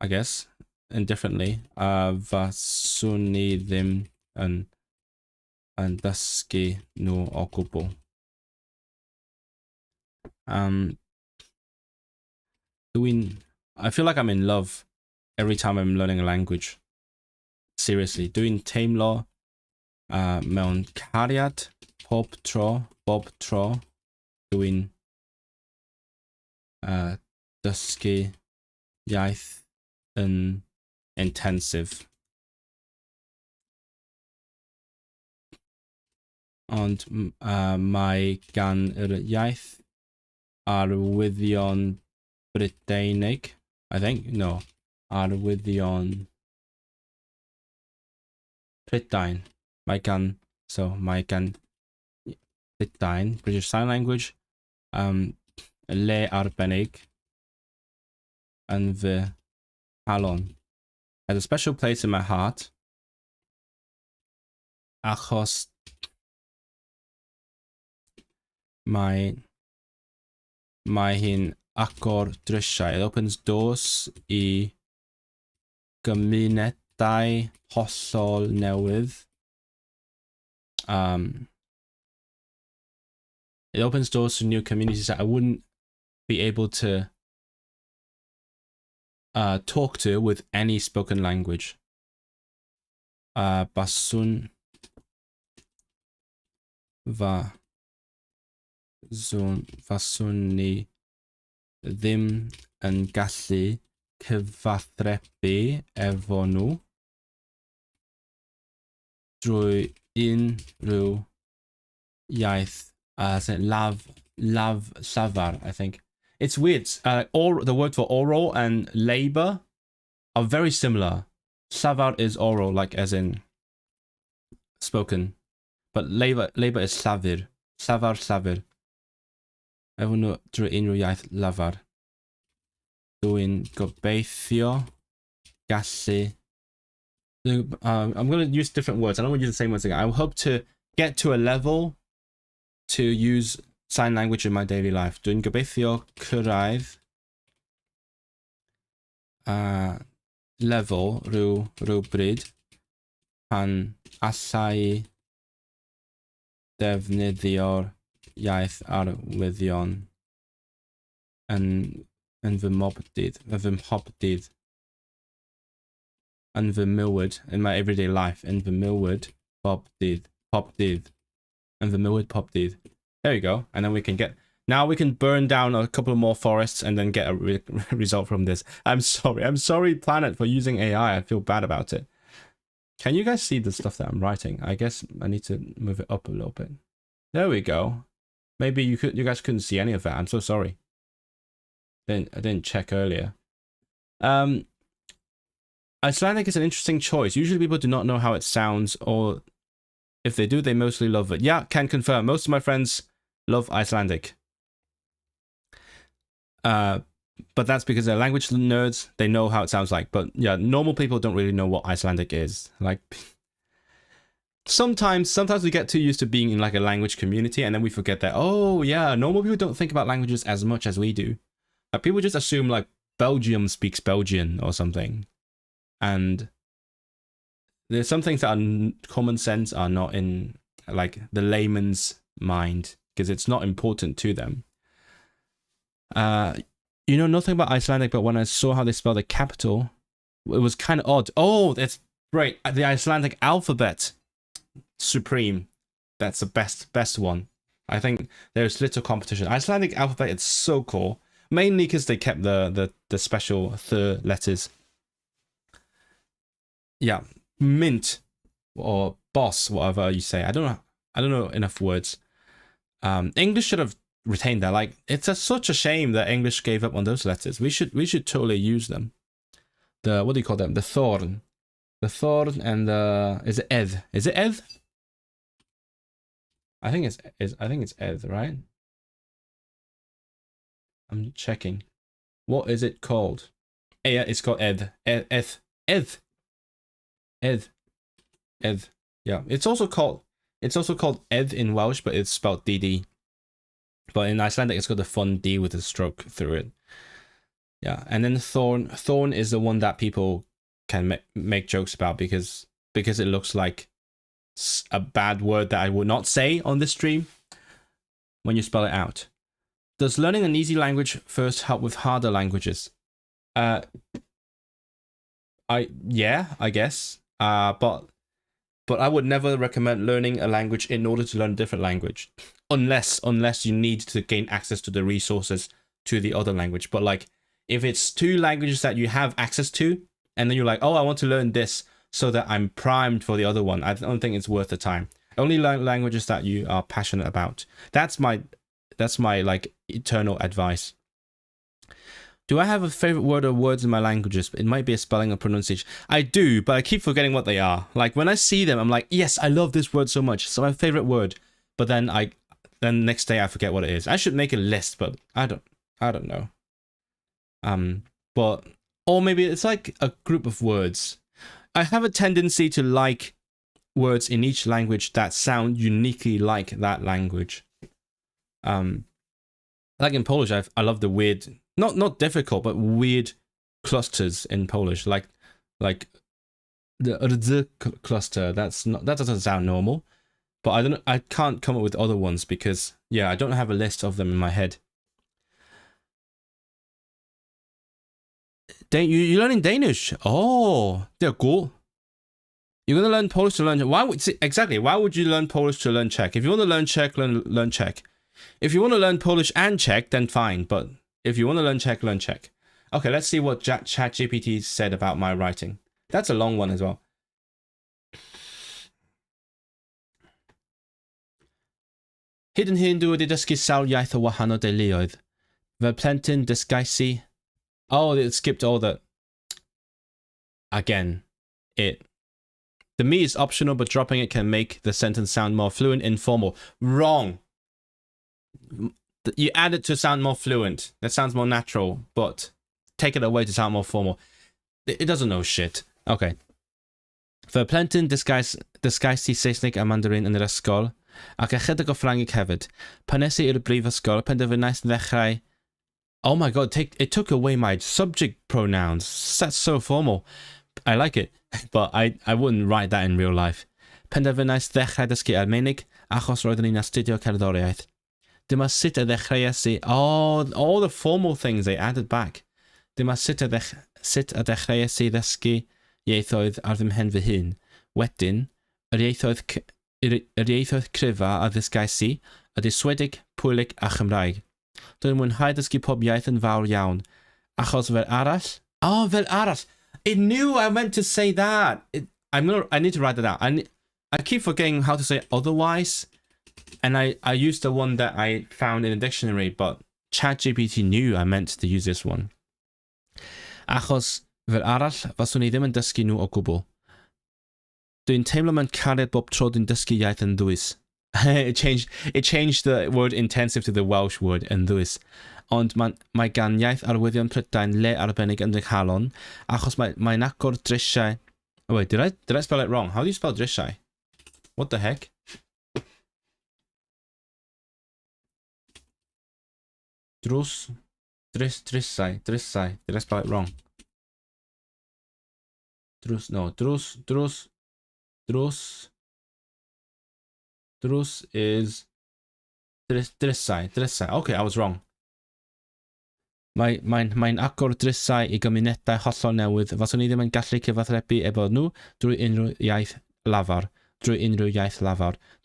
I guess, indifferently. Faswn i ddim yn dysgu nhw o gwbl. I feel like I'm in love every time I'm learning a language. Seriously, dwi'n teimlo mewn cariad bob tro dwi'n dysgu iaith yn intensive. Ond mae gan yr iaith arwyddion Brydeinig, I think, no, arwyddion Prydain. Mae gan Prydain, British Sign Language, le arbennig yn fy halon. Has a special place in my heart achos mae hi'n agor drisiau. It opens doors I gymunedau hollol newydd. It opens doors to new communities that I wouldn't be able to talk to with any spoken language. Faswn ni ddim yn gallu cyfathrebu efo nhw drwy unrhyw iaith llafar, I think. It's weird. The word for oral and labor are very similar. Llafar is oral, like as in spoken, but labor is llafur. Llafar. Efo nhw drwy unrhyw iaith lafar. Dwi'n gobeithio gallu. I'm going to use different words. I don't want to use the same words again. I hope to get to a level to use sign language in my daily life. Dwi'n gobeithio cyrraedd level rhywbryd pan allai defnyddio'r iaith arwyddion yn fy mhobdydd, yn fy mywyd, in my everyday life, in fy mywyd pob dydd, in fy mywyd pob dydd. There you go. And then we can burn down a couple more forests and then get a result from this. I'm sorry Planet for using AI. I feel bad about it. Can you guys see the stuff that I'm writing? I guess I need to move it up a little bit. There we go. Maybe you guys couldn't see any of that. I'm so sorry. I didn't check earlier. Icelandic is an interesting choice. Usually people do not know how it sounds, or if they do, they mostly love it. Yeah, can confirm. Most of my friends love Icelandic. But that's because they're language nerds. They know how it sounds like. But yeah, normal people don't really know what Icelandic is. Like, sometimes we get too used to being in like a language community, and then we forget that, oh yeah, normal people don't think about languages as much as we do. Like people just assume like Belgium speaks Belgian or something, and there's some things that are common sense are not in like the layman's mind because it's not important to them. You know nothing about Icelandic, but when I saw how they spell the capital, it was kind of odd. Oh, that's great. The Icelandic alphabet, supreme. That's the best one. I think there's little competition. Icelandic alphabet, it's so cool. Mainly because they kept the special third letters. Yeah, mint or boss, whatever you say. I don't know enough words. English should have retained that. Like it's such a shame that English gave up on those letters. We should totally use them. The what do you call them? The thorn and the is it ed? Is it ed? I think it's ed, right? I'm checking. What is it called? Yeah, it's called ed. Ed. Yeah, it's also called ed in Welsh, but it's spelled dd. But in Icelandic, it's got a fun D with a stroke through it. Yeah, and then thorn is the one that people can make jokes about because it looks like a bad word that I would not say on this stream when you spell it out. Does learning an easy language first help with harder languages? I guess. But I would never recommend learning a language in order to learn a different language, unless you need to gain access to the resources to the other language. But like, if it's two languages that you have access to, and then you're like, oh, I want to learn this so that I'm primed for the other one, I don't think it's worth the time. Only learn languages that you are passionate about. That's my like eternal advice. Do I have a favorite word or words in my languages? It might be a spelling or pronunciation. I do, but I keep forgetting what they are. Like when I see them, I'm like, yes, I love this word so much. It's my favorite word. But then next day I forget what it is. I should make a list, but I don't know. But or maybe it's like a group of words. I have a tendency to like words in each language that sound uniquely like that language. Like in Polish, I love the weird, not difficult, but weird clusters in Polish, like the rdz cluster. That doesn't sound normal, but I can't come up with other ones because I don't have a list of them in my head. You're learning Danish. Oh, they're cool. You're gonna learn Polish to learn. Why would you learn Polish to learn Czech? If you want to learn Czech, learn Czech. If you want to learn Polish and Czech, then fine. But if you want to learn Czech, learn Czech. Okay, let's see what ChatGPT said about my writing. That's a long one as well. Hidden Hindu wedi dysgu sawl iaith o wahanol deuluoedd. Fel plentyn dysgais. Oh, it skipped all that. Again, the me is optional, but dropping it can make the sentence sound more fluent, informal. Wrong. You add it to sound more fluent. That sounds more natural, but take it away to sound more formal. It doesn't know shit. Okay. Fy plentyn dysgais i Saesnig a Mandarin yn yr ysgol, ac ychydig o Ffrangeg hefyd. Pan nes I i'r brifysgol, penderfynais ddechrau. Oh my god, it took away my subject pronouns. That's so formal. I like it, but I wouldn't write that in real life. Penderfynais ddechrau dysgu Armenig, achos roeddwn i'n astudio cerddoriaeth. Dyma sut y ddechreuais I. Oh, all the formal things they added back. Dyma sut y ddechreuais I ddysgu ieithoedd ar fy mhen fy hun. Wedyn, yr ieithoedd cryfa a ddysgais I ydy Swedig, Pwylig a Chymraeg. Dwi'n mwynhau dysgu pob iaith yn fawr iawn. Achos fel arall. Oh, fel arall. It knew I meant to say that. I need to write that out. I keep forgetting how to say otherwise. And I used the one that I found in a dictionary, but ChatGPT knew I meant to use this one. Achos fel arall, faswn I ddim yn dysgu nhw o gwbl. Dwi'n teimlo mewn cariad bob tro dwi'n dysgu iaith yn ddwys. It changed the word intensive to the Welsh word yn ddwys. Ond mae gan iaith arwyddion Prydain le arbennig yn ddychalon, achos mae'n agor drisiau. Oh wait, did I spell it wrong? How do you spell drisiau? What the heck? Drws. Drysau. Did I spell it wrong? Drws. No. Drws is drysau. Okay, I was wrong. Mae'n agor drysau I gymunedau hollol newydd. Faswn I ddim yn gallu cyfathrebu efo nhw drwy unrhyw iaith lafar. Dwi'n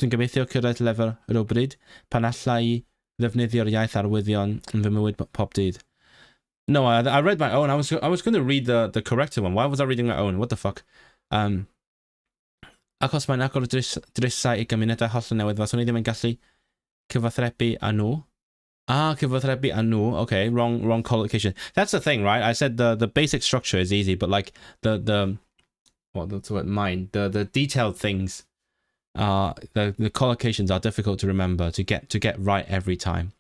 gobeithio cyrraedd lefel rhywbryd pan allai I ddefnyddio'r iaith arwyddion yn fy mywyd pob dydd. No, I read my own. I was going to read the correct one. Why was I reading my own? What the fuck? Achos mae'n agor drysau I gymunedau hollol newydd. Faswn I ddim yn gallu cyfathrebu â nhw. Cyfathrebu â nhw. Okay, wrong collocation. That's the thing, right? I said the basic structure is easy, but like the detailed things, the collocations are difficult to remember to get right every time.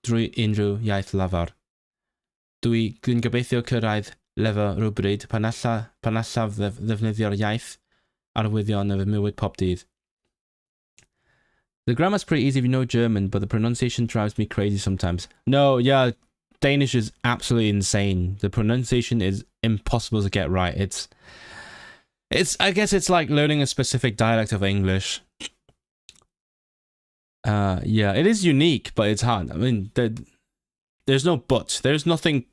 Drwy unrhyw iaith lafar. Dwi'n gobeithio cyrraedd lefel rhywbryd pan allaf ddefnyddio'r iaith arwyddion yn fy mywyd pob dydd. The grammar's pretty easy if you know German, but the pronunciation drives me crazy sometimes. No, yeah, Danish is absolutely insane. The pronunciation is impossible to get right. I guess it's like learning a specific dialect of English. Yeah, it is unique, but it's hard. I mean, there's no but. There's nothing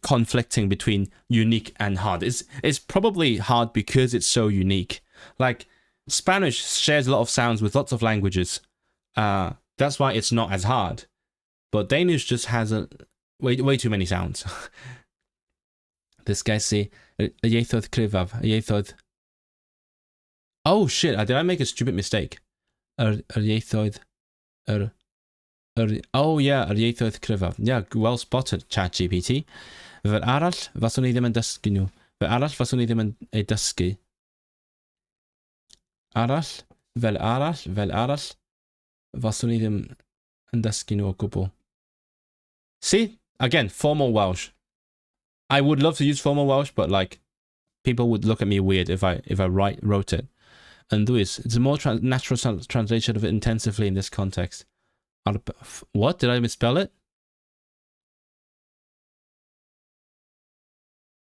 conflicting between unique and hard. It's probably hard because it's so unique. Like, Spanish shares a lot of sounds with lots of languages. That's why it's not as hard. But Danish just has way too many sounds. This guy say, y ieithoedd cryfaf, y ieithoedd... Oh shit, did I make a stupid mistake? Ieithoedd... Oh yeah, yr ieithoedd cryfaf. Yeah, well spotted, ChatGPT. Fel arall, faswn I ddim yn dysgu nhw. Fel arall, faswn I ddim yn ei dysgu. Fel arall, faswn I ddim yn dysgu nhw o gwbl. See? Again, formal Welsh. I would love to use formal Welsh, but like, people would look at me weird if I wrote it. And it's a more natural translation of it intensively in this context. What? Did I misspell it?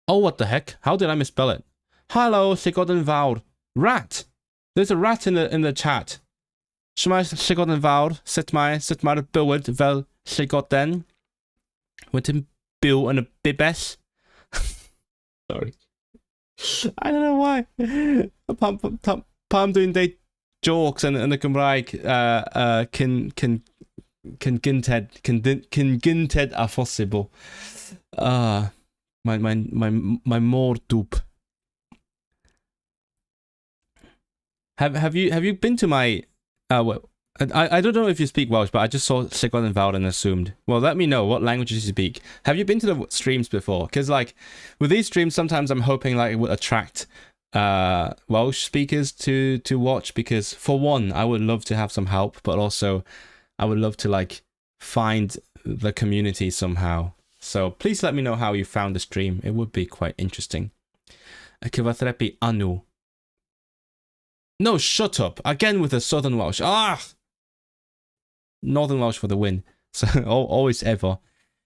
Oh, what the heck? How did I misspell it? Hello, llygod yn fawr. Rat! There's a rat in the chat. Shwmae llygod yn fawr? Sut mae'r bywyd fel llygoden? Wedyn byw yn y bibell? Sorry. I don't know why. Pam dwi'n deud jokes yn y Gymraeg cyn gynted a phosibl. Mae'n mor dŵp. Have you been to my I don't know if you speak Welsh, but I just saw llygod yn fawr and assumed. Well, let me know what languages you speak. Have you been to the streams before? Because like with these streams, sometimes I'm hoping like it would attract Welsh speakers to watch, because for one, I would love to have some help, but also I would love to like find the community somehow. So please let me know how you found the stream. It would be quite interesting. Cyfathrebu anu. No, shut up. Again with the Southern Welsh. Northern Welsh for the win. So always ever.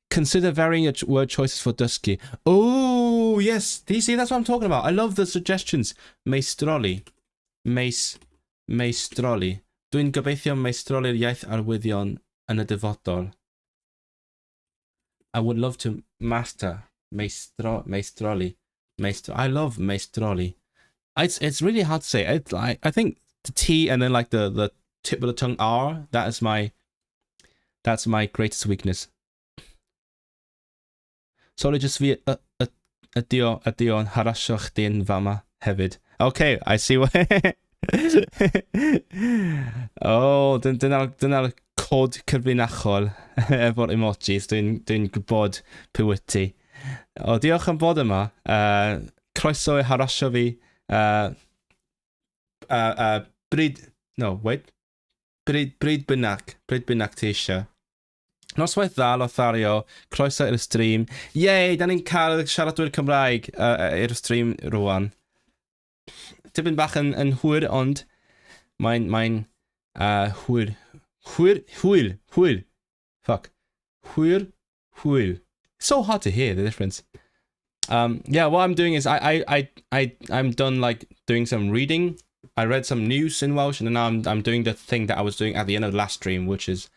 Consider varying your word choices for dysgu. Oh, yes. Do you see? That's what I'm talking about. I love the suggestions. Meistroli. Meistroli. Dwi'n gobeithio meistroli'r iaith arwyddion yn y dyfodol. I would love to master meistroli. I love meistroli. It's really hard to say. I think the T and then like the tip of the tongue R, that's my greatest weakness. Sorry, just fi ydio yn harasio chdi'n fama hefyd. Okay, I see what... Oh, dyna'r cod cyfrinachol efo'r emojis. Dwi'n gwybod pwy wyt ti. O, diolch am bod yma. Croeso I harasio fi. Bryd bynnag ti eisiau. Noswaith dda, Lothario. Croeso i'r stream. Yay, da ni'n cael siaradwyr Cymraeg i'r stream rwan. Tipyn bach yn hwyr, ond Mein, hwyl. Fuck. Hwyl. So hard to hear the difference. Yeah, what I'm doing is I'm done like doing some reading. I read some news in Welsh, and now I'm doing the thing that I was doing at the end of the last stream, which is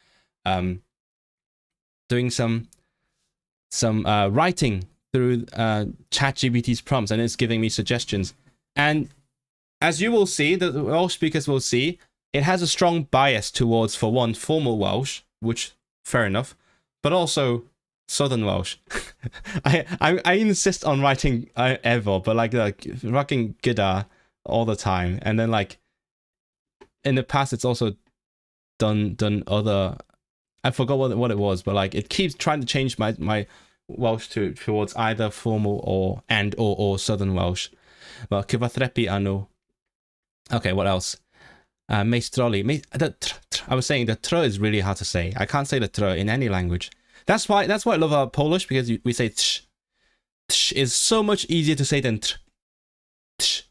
doing some writing through ChatGPT's prompts, and it's giving me suggestions. And as you will see, the Welsh speakers will see, it has a strong bias towards, for one, formal Welsh, which fair enough, but also Southern Welsh. I insist on writing ever, but like fucking gyda all the time, and then like in the past it's also done other. I forgot what it was, but like it keeps trying to change my Welsh towards either formal or Southern Welsh. Well, cyfathrebu anu. Okay, what else? Meistroli. I was saying the tr is really hard to say. I can't say the tr in any language. That's why I love our Polish, because we say tsh. Tsh is so much easier to say than tr. Tsh.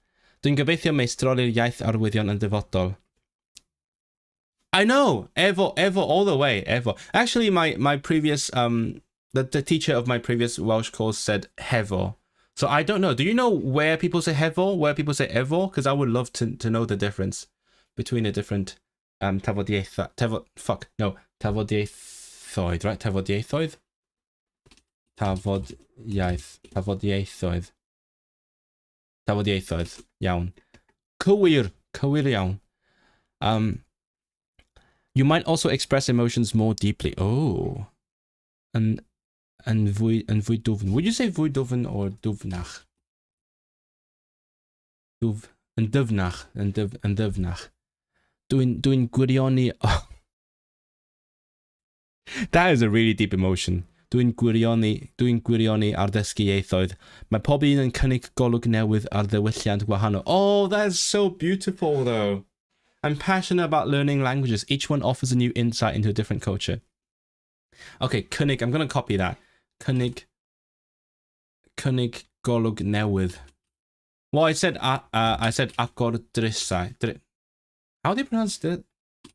Dwi'n gobeithio meistroli'r iaith arwyddion yn dyfodol. I know, ever, all the way, ever. Actually, my previous the teacher of my previous Welsh course said hefo. So I don't know. Do you know where people say hefo, where people say evo? Because I would love to know the difference between the different tafodieithoedd, right? Tafodieithoedd? Tafodieithoedd, iawn. Cywir iawn. You might also express emotions more deeply. Oh. And fwy dwfn. Would you say fwy dwfn or dwfnach? Yn dyfnach. Dwi'n gwirioni. Oh. That is a really deep emotion. Dwi'n gwirioni ar ddysgu ieithoedd. Mae pob un yn cynnig golwg newydd ar ddiwylliant gwahanol. Oh, that is so beautiful though. I'm passionate about learning languages. Each one offers a new insight into a different culture. Okay, cynnig. I'm going to copy that. Cynnig golwg newydd. Well, I said agor drysau. How do you pronounce the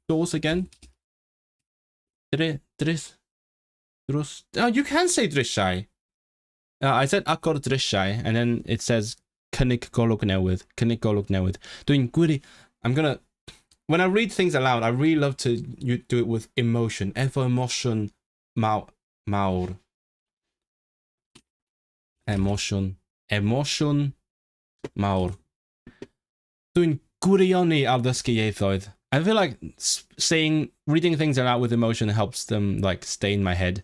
doors again? Drys. Oh, you can say drysau. I said agor drysau, and then it says cynnig golwg newydd. I'm gonna. When I read things aloud, I really love to do it with emotion. Efo emotion mawr. Emotion mawr. Dwi'n gwirioni ar ddysgu ieithoedd. I feel like reading things aloud with emotion helps them like stay in my head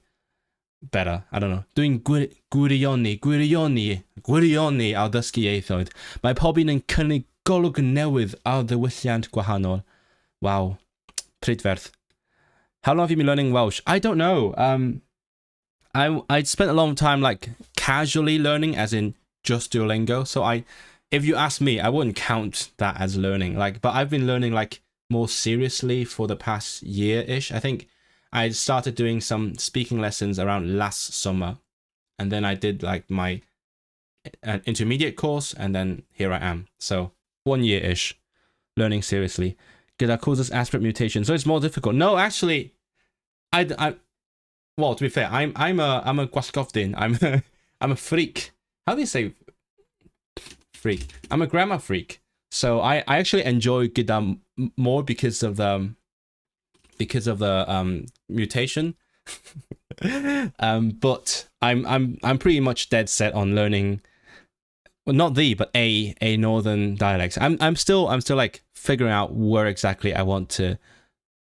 better. I don't know. Dwi'n gwirioni ar ddysgu ieithoedd. Mae pob un yn cynnig golwg newydd ar ddiwylliant gwahanol. Wow. Prydferth. How long have you been learning Welsh? I don't know. I spent a long time like casually learning, as in just Duolingo. So if you ask me, I wouldn't count that as learning. Like, but I've been learning like more seriously for the past year-ish. I think I started doing some speaking lessons around last summer, and then I did like my intermediate course, and then here I am. So 1 year-ish learning seriously. Gyda causes aspirate mutation, so it's more difficult. No, actually, well, to be fair, I'm a gwasgofdyn. I'm a freak. How do you say freak? I'm a grammar freak. So I actually enjoy gyda more because of the mutation. But I'm pretty much dead set on learning. Well, not but a northern dialects. I'm still like figuring out where exactly I want to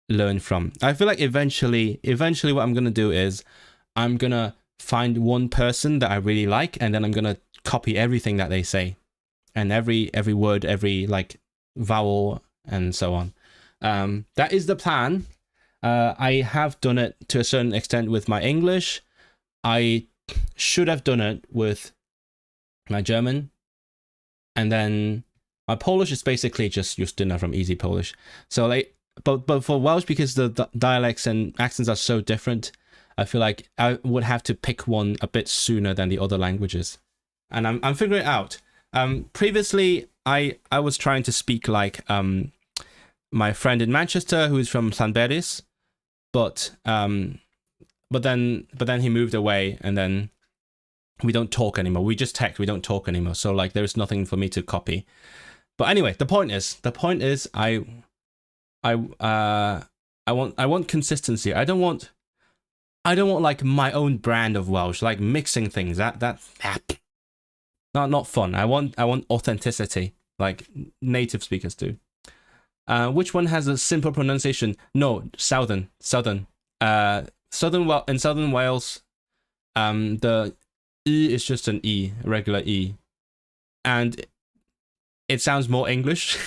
learn from. I feel like eventually what I'm gonna do is I'm gonna find one person that I really like, and then I'm gonna copy everything that they say, and every word, every like vowel, and so on. That is the plan. I have done it to a certain extent with my English. I should have done it with my German, and then my Polish is basically just Justyna from Easy Polish. So like, but for Welsh, because the dialects and accents are so different, I feel like I would have to pick one a bit sooner than the other languages, and I'm figuring it out. Previously, I was trying to speak like my friend in Manchester who is from Llanberis, but then he moved away, and then we don't talk anymore. We just text. We don't talk anymore. So like, there's nothing for me to copy. But anyway, the point is, I want consistency. I don't want like my own brand of Welsh, like mixing things. That's not fun. I want authenticity, like native speakers do. Which one has a simple pronunciation? No, southern. In Southern Wales, the E is just an E, a regular E, and it sounds more English.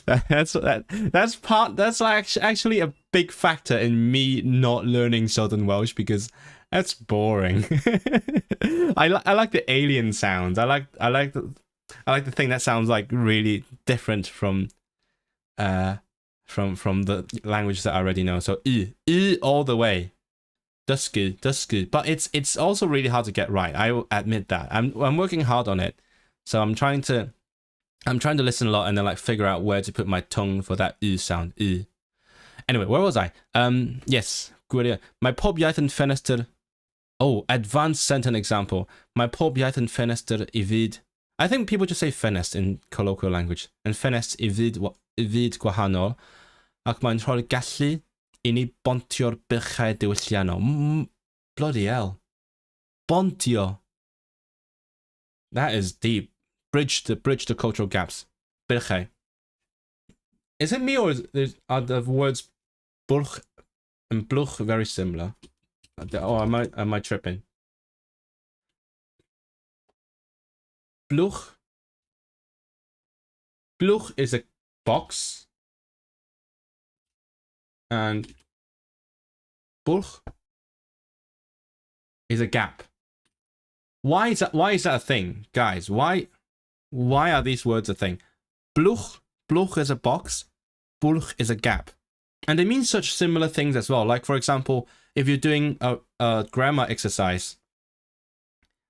That's actually a big factor in me not learning Southern Welsh, because that's boring. I like the alien sounds. I like the thing that sounds like really different from the language that I already know. So E all the way. Dusky. But it's also really hard to get right. I will admit that. I'm working hard on it. So I'm trying to listen a lot and then like figure out where to put my tongue for that E sound. E. Anyway, where was I? Yes, good. My pob iaith yn ffenestr. Oh, advanced sentence example. My pob iaith yn ffenestr I fyd. I think people just say ffenest in colloquial language. And ffenest I fyd gwahanol. Ac mae'n rhoi'r gallu I ni bontio'r bylchau diwylliannol. Bloody hell. Bontio. That is deep. Bridge the cultural gaps. Bylchau. Is it me, or are the words bwlch and blwch very similar? Oh, am I tripping? Blwch. Blwch is a box, and bwlch is a gap. Why is that a thing, guys? Why are these words a thing? Blwch is a box, bwlch is a gap. And they mean such similar things as well. Like, for example, if you're doing a grammar exercise,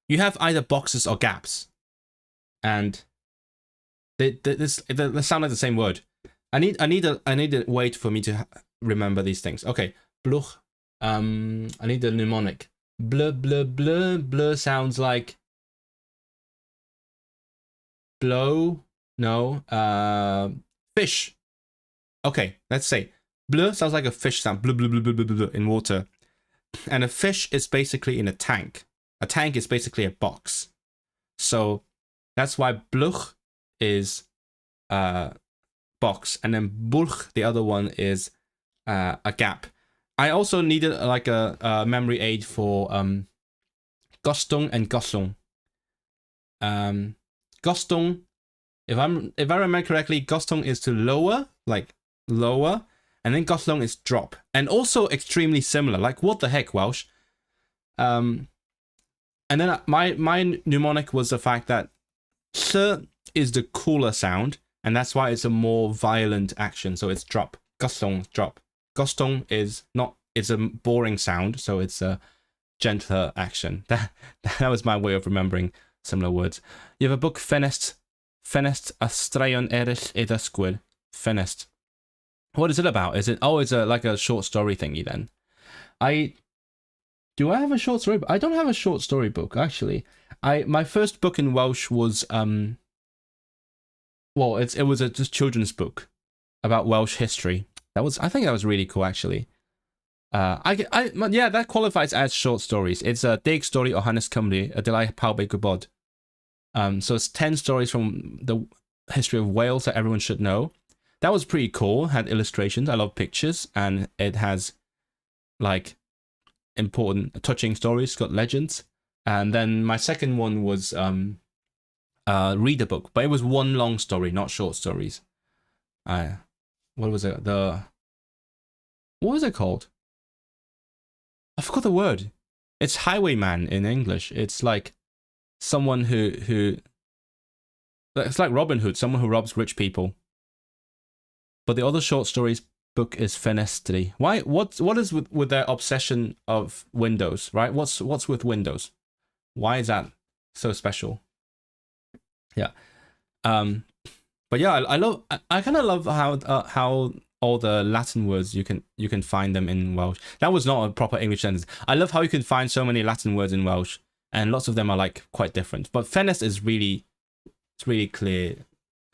you have either boxes or gaps. And they sound like the same word. I need a way for me to remember these things. Okay, blwch. I need the mnemonic. Blur sounds like blow. No. Fish. Okay, let's say blur sounds like a fish sound. Blur in water. And a fish is basically in a tank. A tank is basically a box. So that's why blwch is box, and then bwlch, the other one, is a gap. I also needed like a memory aid for gostung and gollwng. Gostung, if I remember correctly, gostung is to lower, like lower, and then gollwng is drop, and also extremely similar. Like, what the heck, Welsh? And then my mnemonic was the fact that ll is the cooler sound, and that's why it's a more violent action. So it's drop. Gollwng, drop. Gostung is not, it's a boring sound, so it's a gentler action. That was my way of remembering similar words. You have a book, Ffenest a straeon eraill I ddysgwyr. Ffenest. What is it about? Is it, it's like a short story thingy then? Do I have a short story book? I don't have a short story book, actually. My first book in Welsh was, it was a just children's book about Welsh history. I think that was really cool, actually. Yeah, that qualifies as short stories. It's a deg story o hanes Cymru, y dylai pawb ei gwybod. So it's 10 stories from the history of Wales that everyone should know. That was pretty cool. Had illustrations. I love pictures, and it has like important, touching stories. It's got legends. And then my second one was read a book, but it was one long story, not short stories. What was it? What was it called? I forgot the word. It's highwayman in English. It's like someone who it's like Robin Hood, someone who robs rich people. But the other short stories book is Fenestri. Why? What is with their obsession of windows, right? What's with windows? Why is that so special? Yeah. But yeah, I love. I kind of love how all the Latin words you can find them in Welsh. That was not a proper English sentence. I love how you can find so many Latin words in Welsh, and lots of them are like quite different. But ffenest is really clear,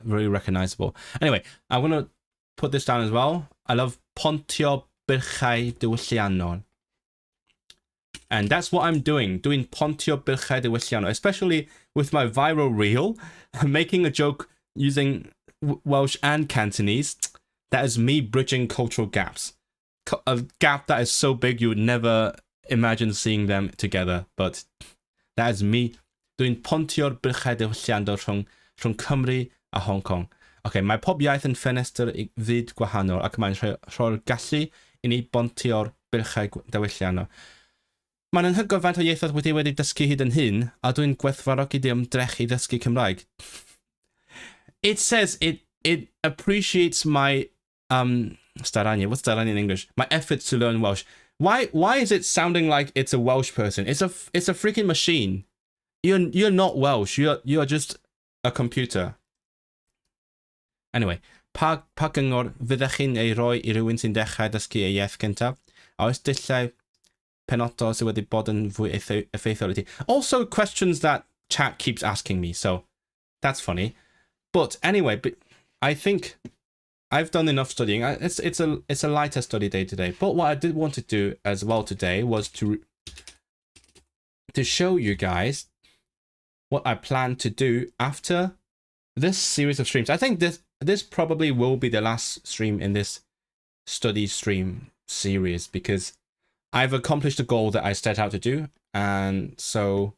really recognizable. Anyway, I want to put this down as well. I love pontio byrchau diwylliannol. And that's what I'm doing pontio byrchau diwylliannol, especially with my viral reel. I'm making a joke using Welsh and Cantonese. That is me bridging cultural gaps. A gap that is so big you would never imagine seeing them together. But that is me doing pontio'r byrchau diwylliannol rhwng Cymru a Hong Kong. Okay, mae pob iaith yn ffenestr i fyd gwahanol ac mae'n rhoi'r gallu i ni bontio'r byrchau diwylliannol. Mae'n anhygoel faint o ieithoedd wedi dysgu hyd yn hyn, a dwi'n gwerthfawrogi di ymdrechu i ddysgu Cymraeg. It says it appreciates my staranie. What's staranie in English? My efforts to learn Welsh. Why is it sounding like it's a Welsh person? It's a freaking machine. You're not Welsh. You're just a computer. Anyway, pa gyngor fyddech chi'n ei roi i rywun sy'n dechrau dysgu ei iaith cyntaf? A oes dyllau penodol sydd wedi bod yn fwy effeithiol i ti? Also questions that chat keeps asking me, so that's funny. But anyway, I think I've done enough studying. It's a lighter study day today. But what I did want to do as well today was to show you guys what I plan to do after this series of streams. I think this probably will be the last stream in this study stream series because I've accomplished the goal that I set out to do, and so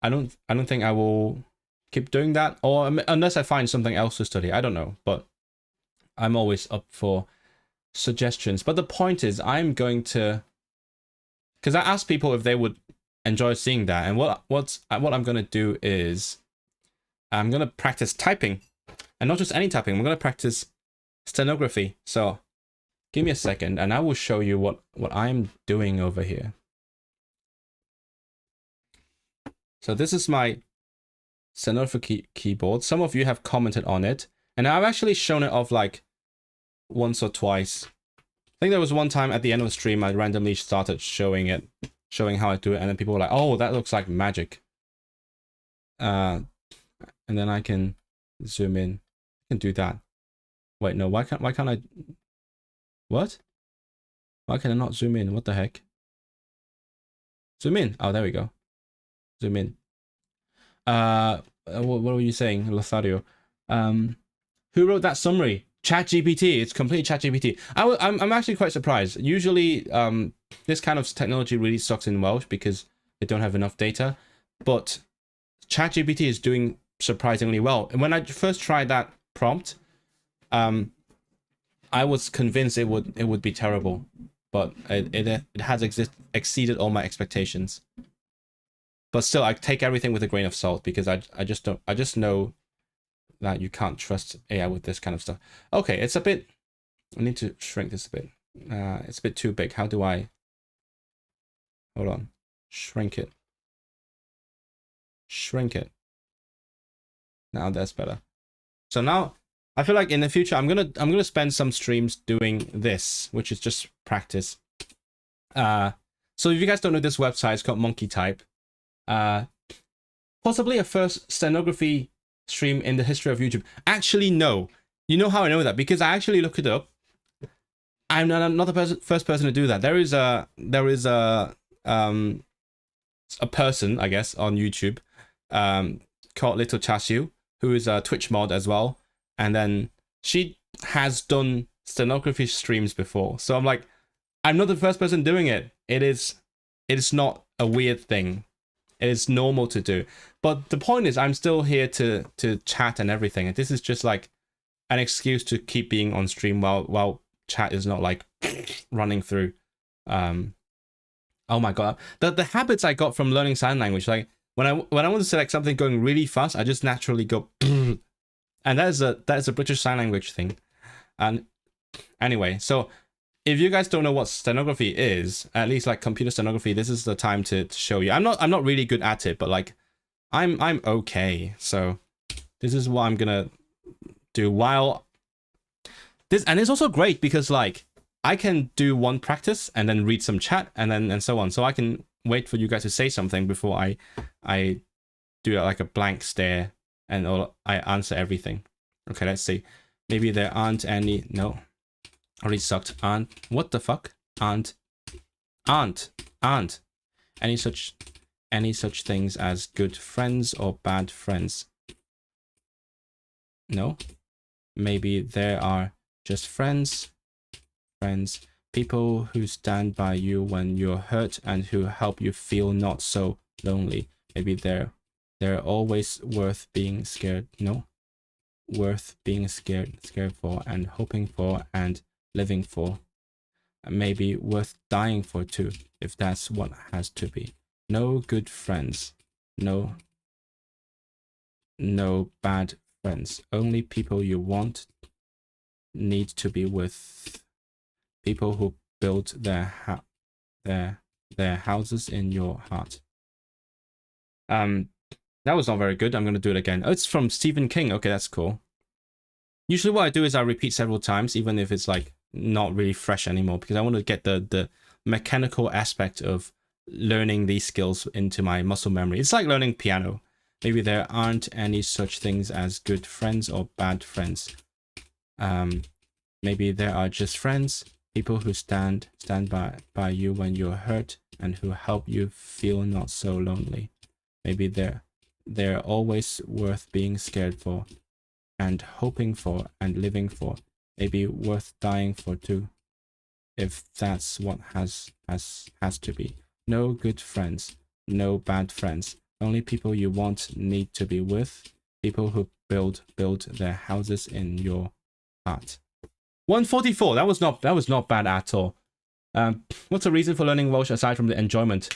I don't think I will keep doing that, or unless I find something else to study. I don't know, but I'm always up for suggestions. But the point is, I'm going to, because I asked people if they would enjoy seeing that, and what I'm going to do is I'm going to practice typing, and not just any typing. I'm going to practice stenography. So give me a second, and I will show you what I'm doing over here. So this is my stenography keyboard. Some of you have commented on it, and I've actually shown it off like once or twice. I think there was one time at the end of the stream I randomly started showing how I do it, and then people were like, "Oh, that looks like magic." And then I can zoom in. I can do that. Wait, no, why can't I? What? Why can I not zoom in? What the heck? Zoom in. Oh, there we go. Zoom in. What were you saying, Lothario? Who wrote that summary? ChatGPT. It's completely ChatGPT. I'm actually quite surprised. Usually, this kind of technology really sucks in Welsh because they don't have enough data. But ChatGPT is doing surprisingly well. And when I first tried that prompt, I was convinced it would be terrible, but it has exceeded all my expectations. But still, I take everything with a grain of salt because I just know that you can't trust AI with this kind of stuff. Okay, it's a bit. I need to shrink this a bit. It's a bit too big. How do I? Hold on. Shrink it. Shrink it. Now that's better. So now I feel like in the future I'm gonna spend some streams doing this, which is just practice. So if you guys don't know this website, it's called Monkey Type. Possibly a first stenography stream in the history of YouTube. Actually, no. You know how I know that? Because I actually looked it up. I'm not the first person to do that. There is a person, I guess, on YouTube called Little Chasiu, who is a Twitch mod as well. And then she has done stenography streams before. So I'm like, I'm not the first person doing it. It is not a weird thing. It is normal to do. But the point is, I'm still here to chat and everything. And this is just like an excuse to keep being on stream while chat is not like running through. Oh my god, the habits I got from learning sign language, like when I want to select something going really fast, I just naturally go, and that is a British Sign Language thing. And anyway, so if you guys don't know what stenography is, at least like computer stenography, this is the time to show you. I'm not really good at it, but like I'm okay. So this is what I'm gonna do while this, and it's also great because like I can do one practice and then read some chat and so on. So I can wait for you guys to say something before I do like a blank stare and I answer everything. Okay, let's see. Maybe there aren't any. No, already sucked. Aren't. What the fuck? Aren't any such things as good friends or bad friends? No. Maybe there are just friends, people who stand by you when you're hurt and who help you feel not so lonely. Maybe they're always worth being scared. No. Worth being scared for and hoping for and living for. Maybe worth dying for too, if that's what has to be. No good friends. No bad friends. Only people you need to be with. People who build their houses in your heart. That was not very good. I'm gonna do it again. Oh, it's from Stephen King. Okay, that's cool. Usually what I do is I repeat several times, even if it's like not really fresh anymore, because I want to get the mechanical aspect of learning these skills into my muscle memory. It's like learning piano. Maybe there aren't any such things as good friends or bad friends. Maybe there are just friends, people who stand by you when you're hurt and who help you feel not so lonely. Maybe they're always worth being scared for and hoping for and living for. Maybe worth dying for too, if that's what has to be. No good friends, no bad friends. Only people you need to be with. People who build their houses in your heart. 144. That was not bad at all. What's the reason for learning Welsh aside from the enjoyment?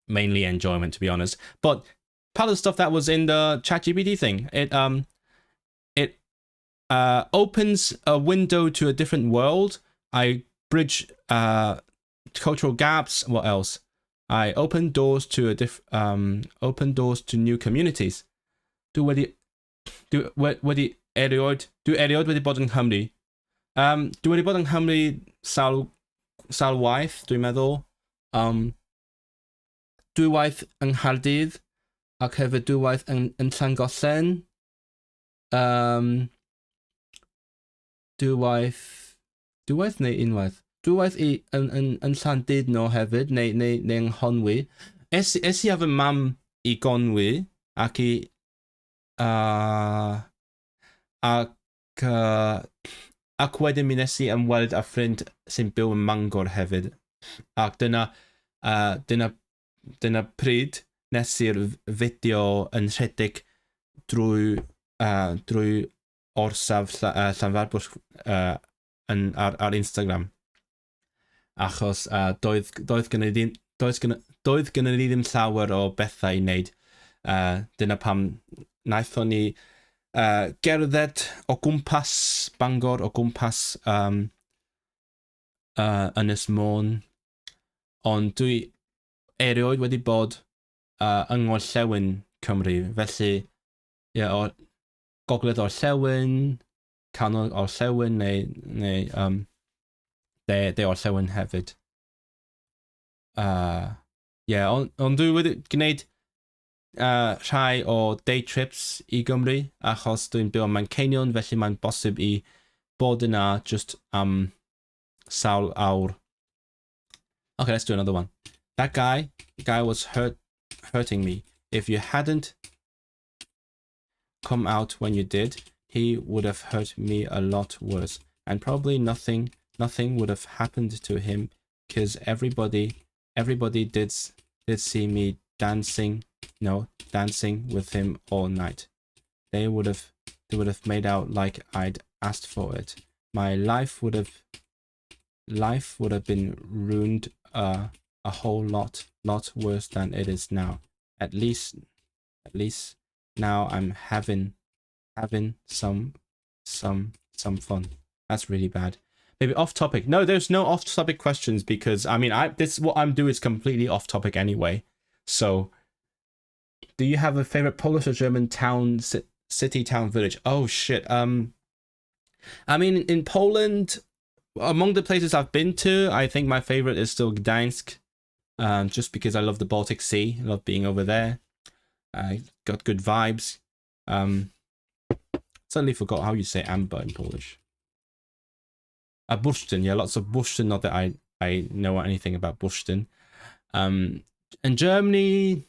Mainly enjoyment, to be honest. But part of the stuff that was in the ChatGPT thing, it opens a window to a different world. I bridge cultural gaps. What else? I open doors to new communities. Do wedi erioed wedi bod yng Nghymru. Dwi wedi bod yng Nghymru sawl waith, dwi'n meddwl. Dwy waith yng Nghaerdydd ac hefyd dwy waith yn Llangollen. Dwy waith neu unwaith? Dwy waith yn Llandudno hefyd, neu yng Nghonwy. Es I a fy mam I Gonwy ac wedyn mi nes I ymweld â ffrind sy'n byw yn Mangor hefyd. Ac dyna pryd nes i'r fideo yn rhedeg drwy orsaf Llanfairpwll ar Instagram. Achos doedd gynnu ni ddim llawer o bethau I wneud. Dyna pam naethon ni gerdded o gwmpas Bangor, o gwmpas Ynys Môn. Ond dwi erioed wedi bod yng Ngorllewin Cymru. Felly, o gogledd Orllewin, canol Orllewin neu de Orllewin hefyd. Ond dwi wedi gwneud rhai o day trips I Gymru achos dwi'n byw yn Manceinion, felly mae'n bosib I bod yna just am sawl awr. Okay, let's do another one. That guy was hurting me. If you hadn't come out when you did, he would have hurt me a lot worse. And probably nothing would have happened to him because everybody did see me dancing with him all night. They would have made out like I'd asked for it. My life would have been ruined a whole lot worse than it is now. At least now I'm having some fun. That's really bad. Maybe off topic. No, there's no off topic questions because I mean what I'm doing is completely off topic anyway. So do you have a favorite Polish or German town city, town, village. Oh shit. I mean, in Poland, among the places I've been to, I think my favorite is still Gdańsk. Just because I love the Baltic Sea, I love being over there. I got good vibes. Suddenly forgot how you say amber in Polish. Bursztyn, yeah, lots of Bursztyn. Not that I know anything about Bursztyn. And Germany,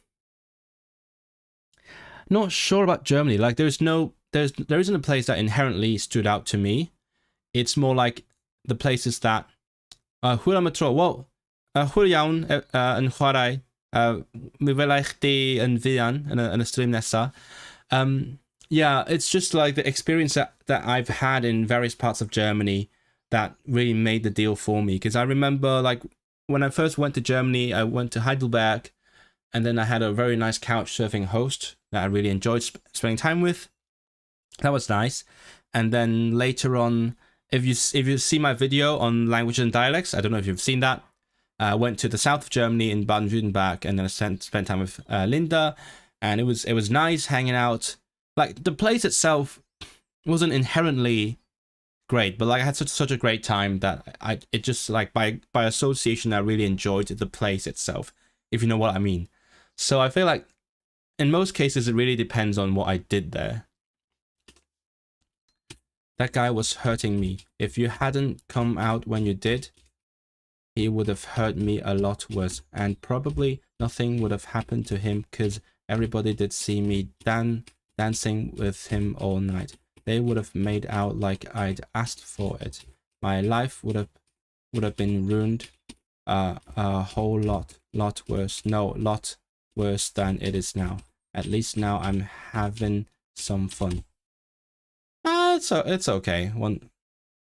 not sure about Germany. Like there isn't a place that inherently stood out to me. It's more like the places that hwyl am y tro. Well, hwyl iawn yn chwarae. Mi welai chdi yn fuan yn y stream nesa. Yeah, it's just like the experience that I've had in various parts of Germany that really made the deal for me. Because I remember, like, when I first went to Germany, I went to Heidelberg, and then I had a very nice couch surfing host that I really enjoyed spending time with. That was nice. And then later on, if you see my video on language and dialects, I don't know if you've seen that. I went to the south of Germany in Baden-Württemberg, and then I spent time with Linda, and it was nice hanging out. Like the place itself wasn't inherently great, but like I had such a great time that it just like by association I really enjoyed the place itself, if you know what I mean. So I feel like in most cases it really depends on what I did there. That guy was hurting me. If you hadn't come out when you did, he would have hurt me a lot worse, and probably nothing would have happened to him because everybody did see me dancing with him all night. They would have made out like I'd asked for it. My life would have been ruined a whole lot worse. No, lot worse than it is now. At least now I'm having some fun. It's okay.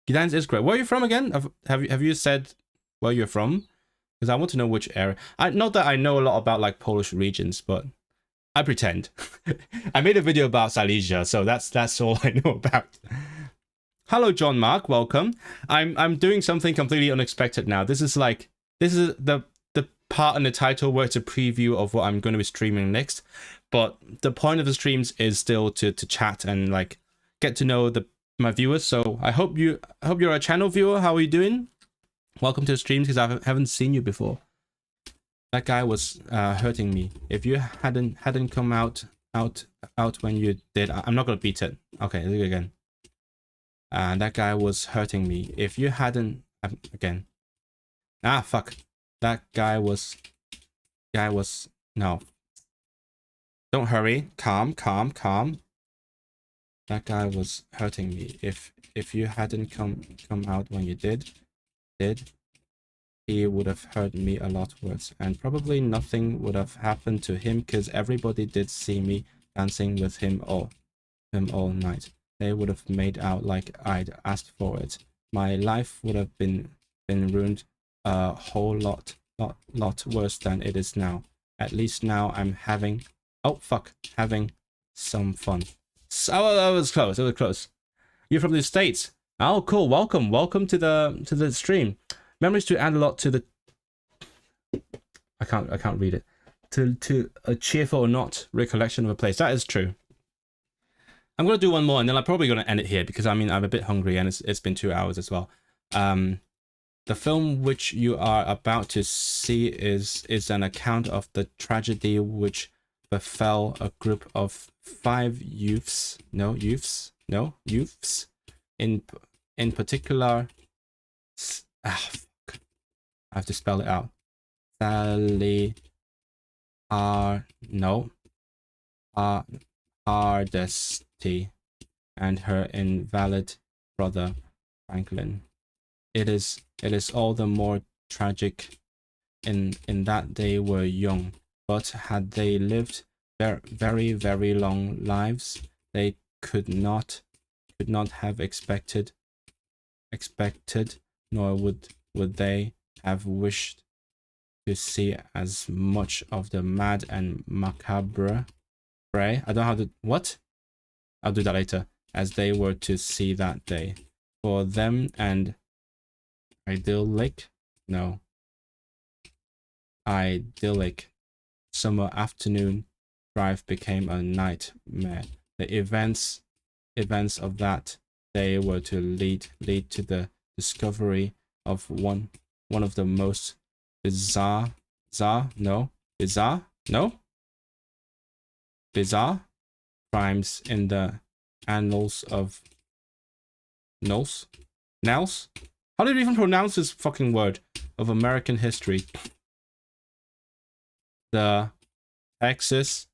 Gdańsk is great. Where are you from again? Have you said where you're from? Because I want to know which area. Not that I know a lot about like Polish regions, but I pretend. I made a video about Silesia, so that's all I know about. Hello, John Mark. Welcome. I'm doing something completely unexpected now. This is the part in the title where it's a preview of what I'm going to be streaming next. But the point of the streams is still to chat and like get to know my viewers. So I hope you're a channel viewer. How are you doing? Welcome to the streams because I haven't seen you before. That guy was hurting me. If you hadn't come out when you did, I'm not gonna beat it. Okay, do it again. That guy was hurting me. If you hadn't again. Fuck. That guy was no. Don't hurry. Calm. That guy was hurting me. If you hadn't come out when you did, he would have hurt me a lot worse, and probably nothing would have happened to him because everybody did see me dancing with him all night. They would have made out like I'd asked for it. My life would have been ruined a whole lot worse than it is now. At least now I'm having some fun. So that was close. It was close. You're from the States. Oh, cool. Welcome to the stream. Memories to add a lot to the. I can't read it. To a cheerful or not recollection of a place. That is true. I'm gonna do one more, and then I'm probably gonna end it here because I mean I'm a bit hungry, and it's been 2 hours as well. The film which you are about to see is an account of the tragedy which befell a group of 5 youths. In particular. I have to spell it out. Sally Hardesty and her invalid brother Franklin. It is all the more tragic in that they were young, but had they lived very, very long lives, they could not have expected, nor would they have wished to see as much of the mad and macabre fray. I don't know how to what? I'll do that later. As they were to see that day. For them and idyllic summer afternoon drive became a nightmare. the events of that day were to lead to the discovery of one of the most bizarre crimes in the annals of Nels? How did you even pronounce this fucking word? Of American history. The Texas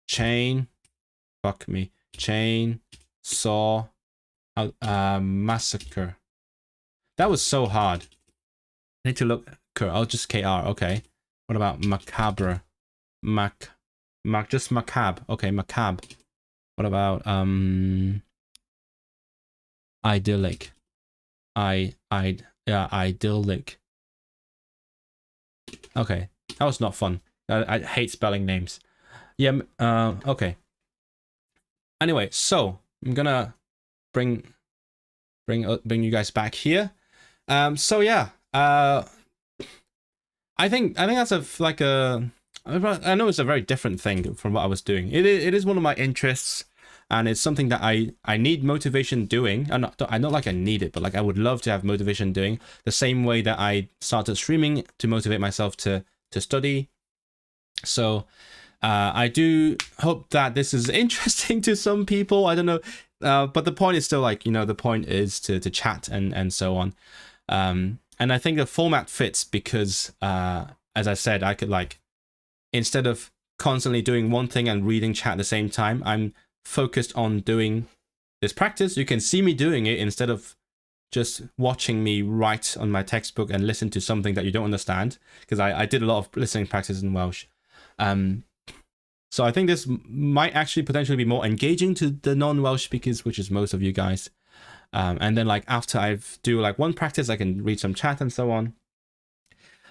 Chainsaw Massacre. That was so hard. I need to look. I'll just KR. Okay. What about macabre? Just macabre. Okay, macabre. What about idyllic? Idyllic. Okay, that was not fun. I hate spelling names. Yeah. Okay. Anyway, so I'm gonna bring you guys back here. So yeah. I think that's I know it's a very different thing from what I was doing. It is one of my interests, and it's something that I need motivation doing. I not like I need it, but like I would love to have motivation doing, the same way that I started streaming to motivate myself to study. So I do hope that this is interesting to some people. I don't know, but the point is still like, the point is to chat and so on. And I think the format fits because, as I said, I could like, instead of constantly doing one thing and reading chat at the same time, I'm focused on doing this practice. You can see me doing it instead of just watching me write on my textbook and listen to something that you don't understand, because I did a lot of listening practice in Welsh. So I think this might actually potentially be more engaging to the non-Welsh speakers, which is most of you guys. And then like after I do like one practice, I can read some chat and so on.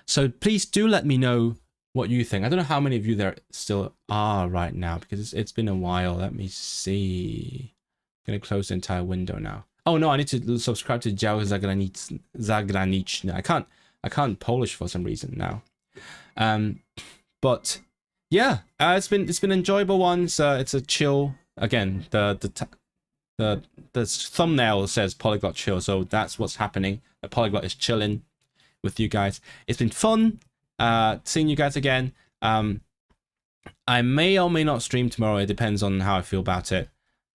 So please do let me know what you think. I don't know how many of you there still are right now, because it's been a while. Let me see. I'm gonna close the entire window now. Oh no, I need to subscribe to Dział Zagraniczny. I can't Polish for some reason now. But yeah, it's been enjoyable ones. It's a chill. Again, the thumbnail says Polyglot chill, so that's what's happening. The Polyglot is chilling with you guys. It's been fun seeing you guys again. I may or may not stream tomorrow. It depends on how I feel about it.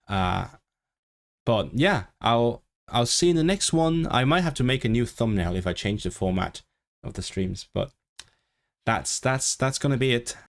But yeah, I'll see you in the next one. I might have to make a new thumbnail if I change the format of the streams, but that's gonna be it.